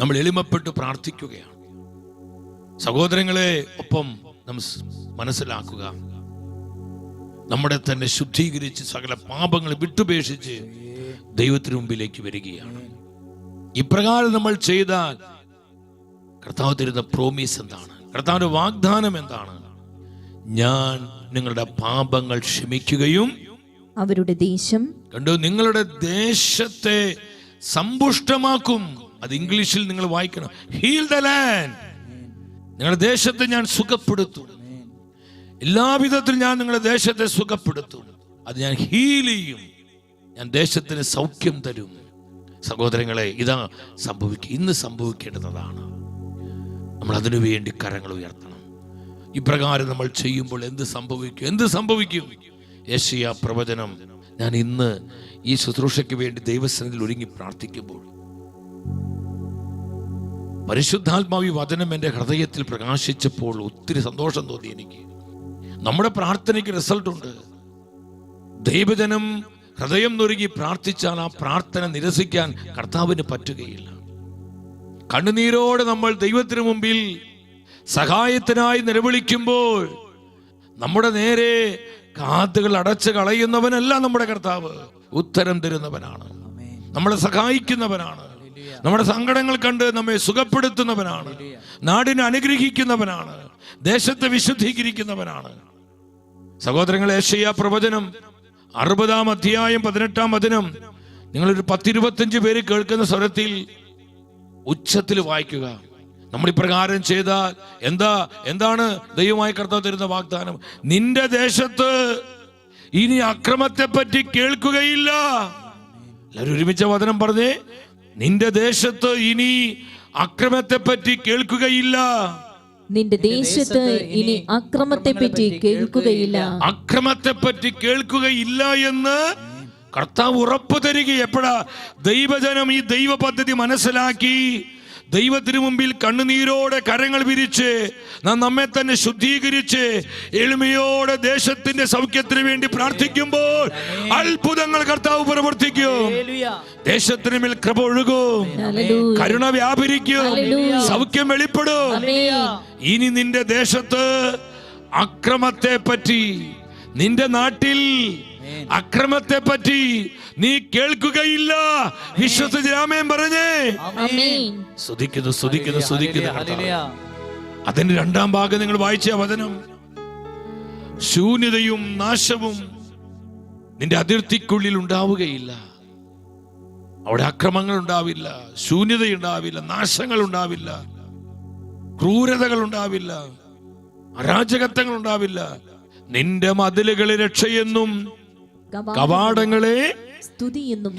Speaker 1: നമ്മൾ എളിമപ്പെട്ട് പ്രാർത്ഥിക്കുകയാണ്. സഹോദരങ്ങളെ, ഒപ്പം നമ്മൾ മനസ്സിലാക്കുക, നമ്മുടെ തന്നെ ശുദ്ധീകരിച്ച് സകല പാപങ്ങൾ വിട്ടുപേക്ഷിച്ച് ദൈവത്തിന് മുമ്പിലേക്ക് വരികയാണ്. ഇപ്രകാരം നമ്മൾ ചെയ്താൽ കർത്താവ് തരുന്ന പ്രോമിസ് എന്താണ്? കർത്താവിന്റെ വാഗ്ദാനം എന്താണ്? ഞാൻ നിങ്ങളുടെ പാപങ്ങൾ ക്ഷമിക്കുകയും
Speaker 2: അവരുടെ ദേശം,
Speaker 1: കണ്ടു, നിങ്ങളുടെ ദേശത്തെ സമ്പുഷ്ടമാക്കും. അത് ഇംഗ്ലീഷിൽ നിങ്ങൾ വായിക്കണം. Heal the land. നിങ്ങളുടെ ദേശത്തെ ഞാൻ സുഖപ്പെടുത്തും. എല്ലാവിധത്തിലും ഞാൻ നിങ്ങളുടെ ദേശത്തെ സുഖപ്പെടുത്തും. അത് ഞാൻ ഹീൽ ചെയ്യും. ഞാൻ ദേശത്തിന് സൗഖ്യം തരും. സഹോദരങ്ങളെ, ഇതാ ഇന്ന് സംഭവിക്കേണ്ടതാണ്. നമ്മൾ അതിനു വേണ്ടി കരങ്ങൾ ഉയർത്തണം. ഇപ്രകാരം നമ്മൾ ചെയ്യുമ്പോൾ എന്ത് സംഭവിക്കും? യെശയ്യാ പ്രവചനം, ഞാൻ ഇന്ന് ഈ ശുശ്രൂഷയ്ക്ക് വേണ്ടി ദൈവസന്നിധിയിൽ ഒരുങ്ങി പ്രാർത്ഥിക്കുമ്പോൾ പരിശുദ്ധാത്മാവി വചനം എൻ്റെ ഹൃദയത്തിൽ പ്രകാശിച്ചപ്പോൾ ഒത്തിരി സന്തോഷം തോന്നി എനിക്ക്. നമ്മുടെ പ്രാർത്ഥനയ്ക്ക് റിസൾട്ട് ഉണ്ട്. ദൈവജനം ഹൃദയം നുറുകി പ്രാർത്ഥിച്ചാൽ ആ പ്രാർത്ഥന നിരസിക്കാൻ കർത്താവിന് പറ്റുകയില്ല. കണ്ണുനീരോടെ നമ്മൾ ദൈവത്തിന് മുമ്പിൽ സഹായത്തിനായി നിലവിളിക്കുമ്പോൾ നമ്മുടെ നേരെ കാതുകൾ അടച്ചു കളയുന്നവനല്ല നമ്മുടെ കർത്താവ്. ഉത്തരം തരുന്നവനാണ്, നമ്മളെ സഹായിക്കുന്നവനാണ്, നമ്മുടെ സങ്കടങ്ങൾ കണ്ട് നമ്മെ സുഖപ്പെടുത്തുന്നവനാണ്, നാടിനെ അനുഗ്രഹിക്കുന്നവനാണ്, ദേശത്തെ വിശുദ്ധീകരിക്കുന്നവനാണ്. സഹോദരങ്ങളെ, യെശയ്യാ പ്രവചനം 60-ാം അധ്യായം 18-ാം വചനം നിങ്ങളൊരു 10-25 പേര് കേൾക്കുന്ന സ്വരത്തിൽ ഉച്ചത്തിൽ വായിക്കുക. നമ്മൾ ഇപ്രകാരം ചെയ്താൽ എന്താണ് ദൈവമായ കർത്താവ് തരുന്ന വാഗ്ദാനം? നിന്റെ ദേശത്ത് ഇനി അക്രമത്തെ പറ്റി കേൾക്കുകയില്ല. എല്ലാവരും ഒരുമിച്ച വചനം പറഞ്ഞേ, നിന്റെ ദേശത്ത് ഇനി അക്രമത്തെ പറ്റി കേൾക്കുകയില്ല.
Speaker 2: നിന്റെ ദേശത്ത് ഇനി അക്രമത്തെ പറ്റി കേൾക്കുകയില്ല.
Speaker 1: അക്രമത്തെ പറ്റി കേൾക്കുകയില്ല എന്ന് കർത്താവ് ഉറപ്പു തരിക. എപ്പോഴാ? ദൈവജനം ഈ ദൈവ പദ്ധതി മനസ്സിലാക്കി ദൈവത്തിന് മുമ്പിൽ കണ്ണുനീരോടെ കരങ്ങൾ വിരിച്ച് നമ്മെ തന്നെ ശുദ്ധീകരിച്ച് എളിമയോടെ ദേശത്തിന്റെ സൗഖ്യത്തിന് വേണ്ടി പ്രാർത്ഥിക്കുമ്പോൾ അത്ഭുതങ്ങൾ കർത്താവ് പ്രവർത്തിക്കും. ദേശത്തിന് മേൽ കൃപ ഒഴുകും, കരുണ വ്യാപരിക്കും, സൗഖ്യം വെളിപ്പെടും. ഇനി നിന്റെ ദേശത്ത് അക്രമത്തെ പറ്റി, നിന്റെ നാട്ടിൽ അക്രമത്തെ പറ്റി നീ കേൾക്കുകയില്ല. വിശ്വസിച്ച് ആമേൻ പറഞ്ഞേ. സ്തുതിക്കുന്നു. അതിന്റെ 2-ാം ഭാഗം നിങ്ങൾ വായിച്ച വചനം, ശൂന്യതയും നാശവും നിന്റെ അതിർത്തിക്കുള്ളിൽ ഉണ്ടാവുകയില്ല. അവിടെ അക്രമങ്ങൾ ഉണ്ടാവില്ല, ശൂന്യതയുണ്ടാവില്ല, നാശങ്ങൾ ഉണ്ടാവില്ല, ക്രൂരതകൾ ഉണ്ടാവില്ല, അരാജകത്വങ്ങൾ ഉണ്ടാവില്ല. നിന്റെ മതിലുകളെ രക്ഷയെന്നും കവാടങ്ങളെ
Speaker 2: സ്തുതിയെന്നും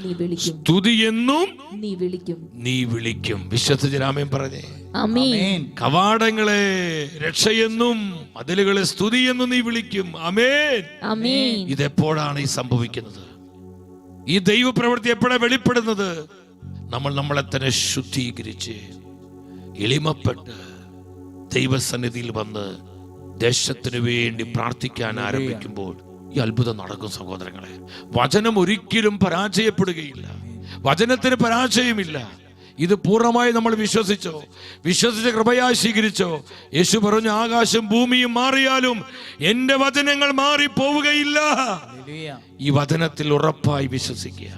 Speaker 1: നീ വിളിക്കും. വിശ്വസിച്ച് പറഞ്ഞേ.
Speaker 2: ആമേൻ.
Speaker 1: കവാടങ്ങളെ രക്ഷയെന്നും മതിലുകളെ സ്തുതിയെന്നും നീ വിളിക്കും. ആമേൻ. ഇതെപ്പോഴാണ് ഈ സംഭവിക്കുന്നത്? ഈ ദൈവപ്രവൃത്തി എപ്പോഴാണ് വെളിപ്പെടുന്നത്? നമ്മൾ നമ്മളെ തന്നെ ശുദ്ധീകരിച്ച് എളിമപ്പെട്ട് ദൈവസന്നിധിയിൽ വന്ന് ദേശത്തിന് വേണ്ടി പ്രാർത്ഥിക്കാൻ ആരംഭിക്കുമ്പോൾ ഈ അത്ഭുതം നടക്കും. സഹോദരങ്ങളെ, വചനം ഒരിക്കലും പരാജയപ്പെടുകയില്ല. വചനത്തിന് പരാജയമില്ല. ഇത് പൂർണ്ണമായി നമ്മൾ വിശ്വസിച്ച കൃപയായി സ്വീകരിച്ചോ. യേശു പറഞ്ഞു, ആകാശം ഭൂമിയും മാറിയാലും എന്റെ വചനങ്ങൾ മാറിപ്പോവുകയില്ല. ഈ വചനത്തിൽ ഉറപ്പായി വിശ്വസിക്കുക.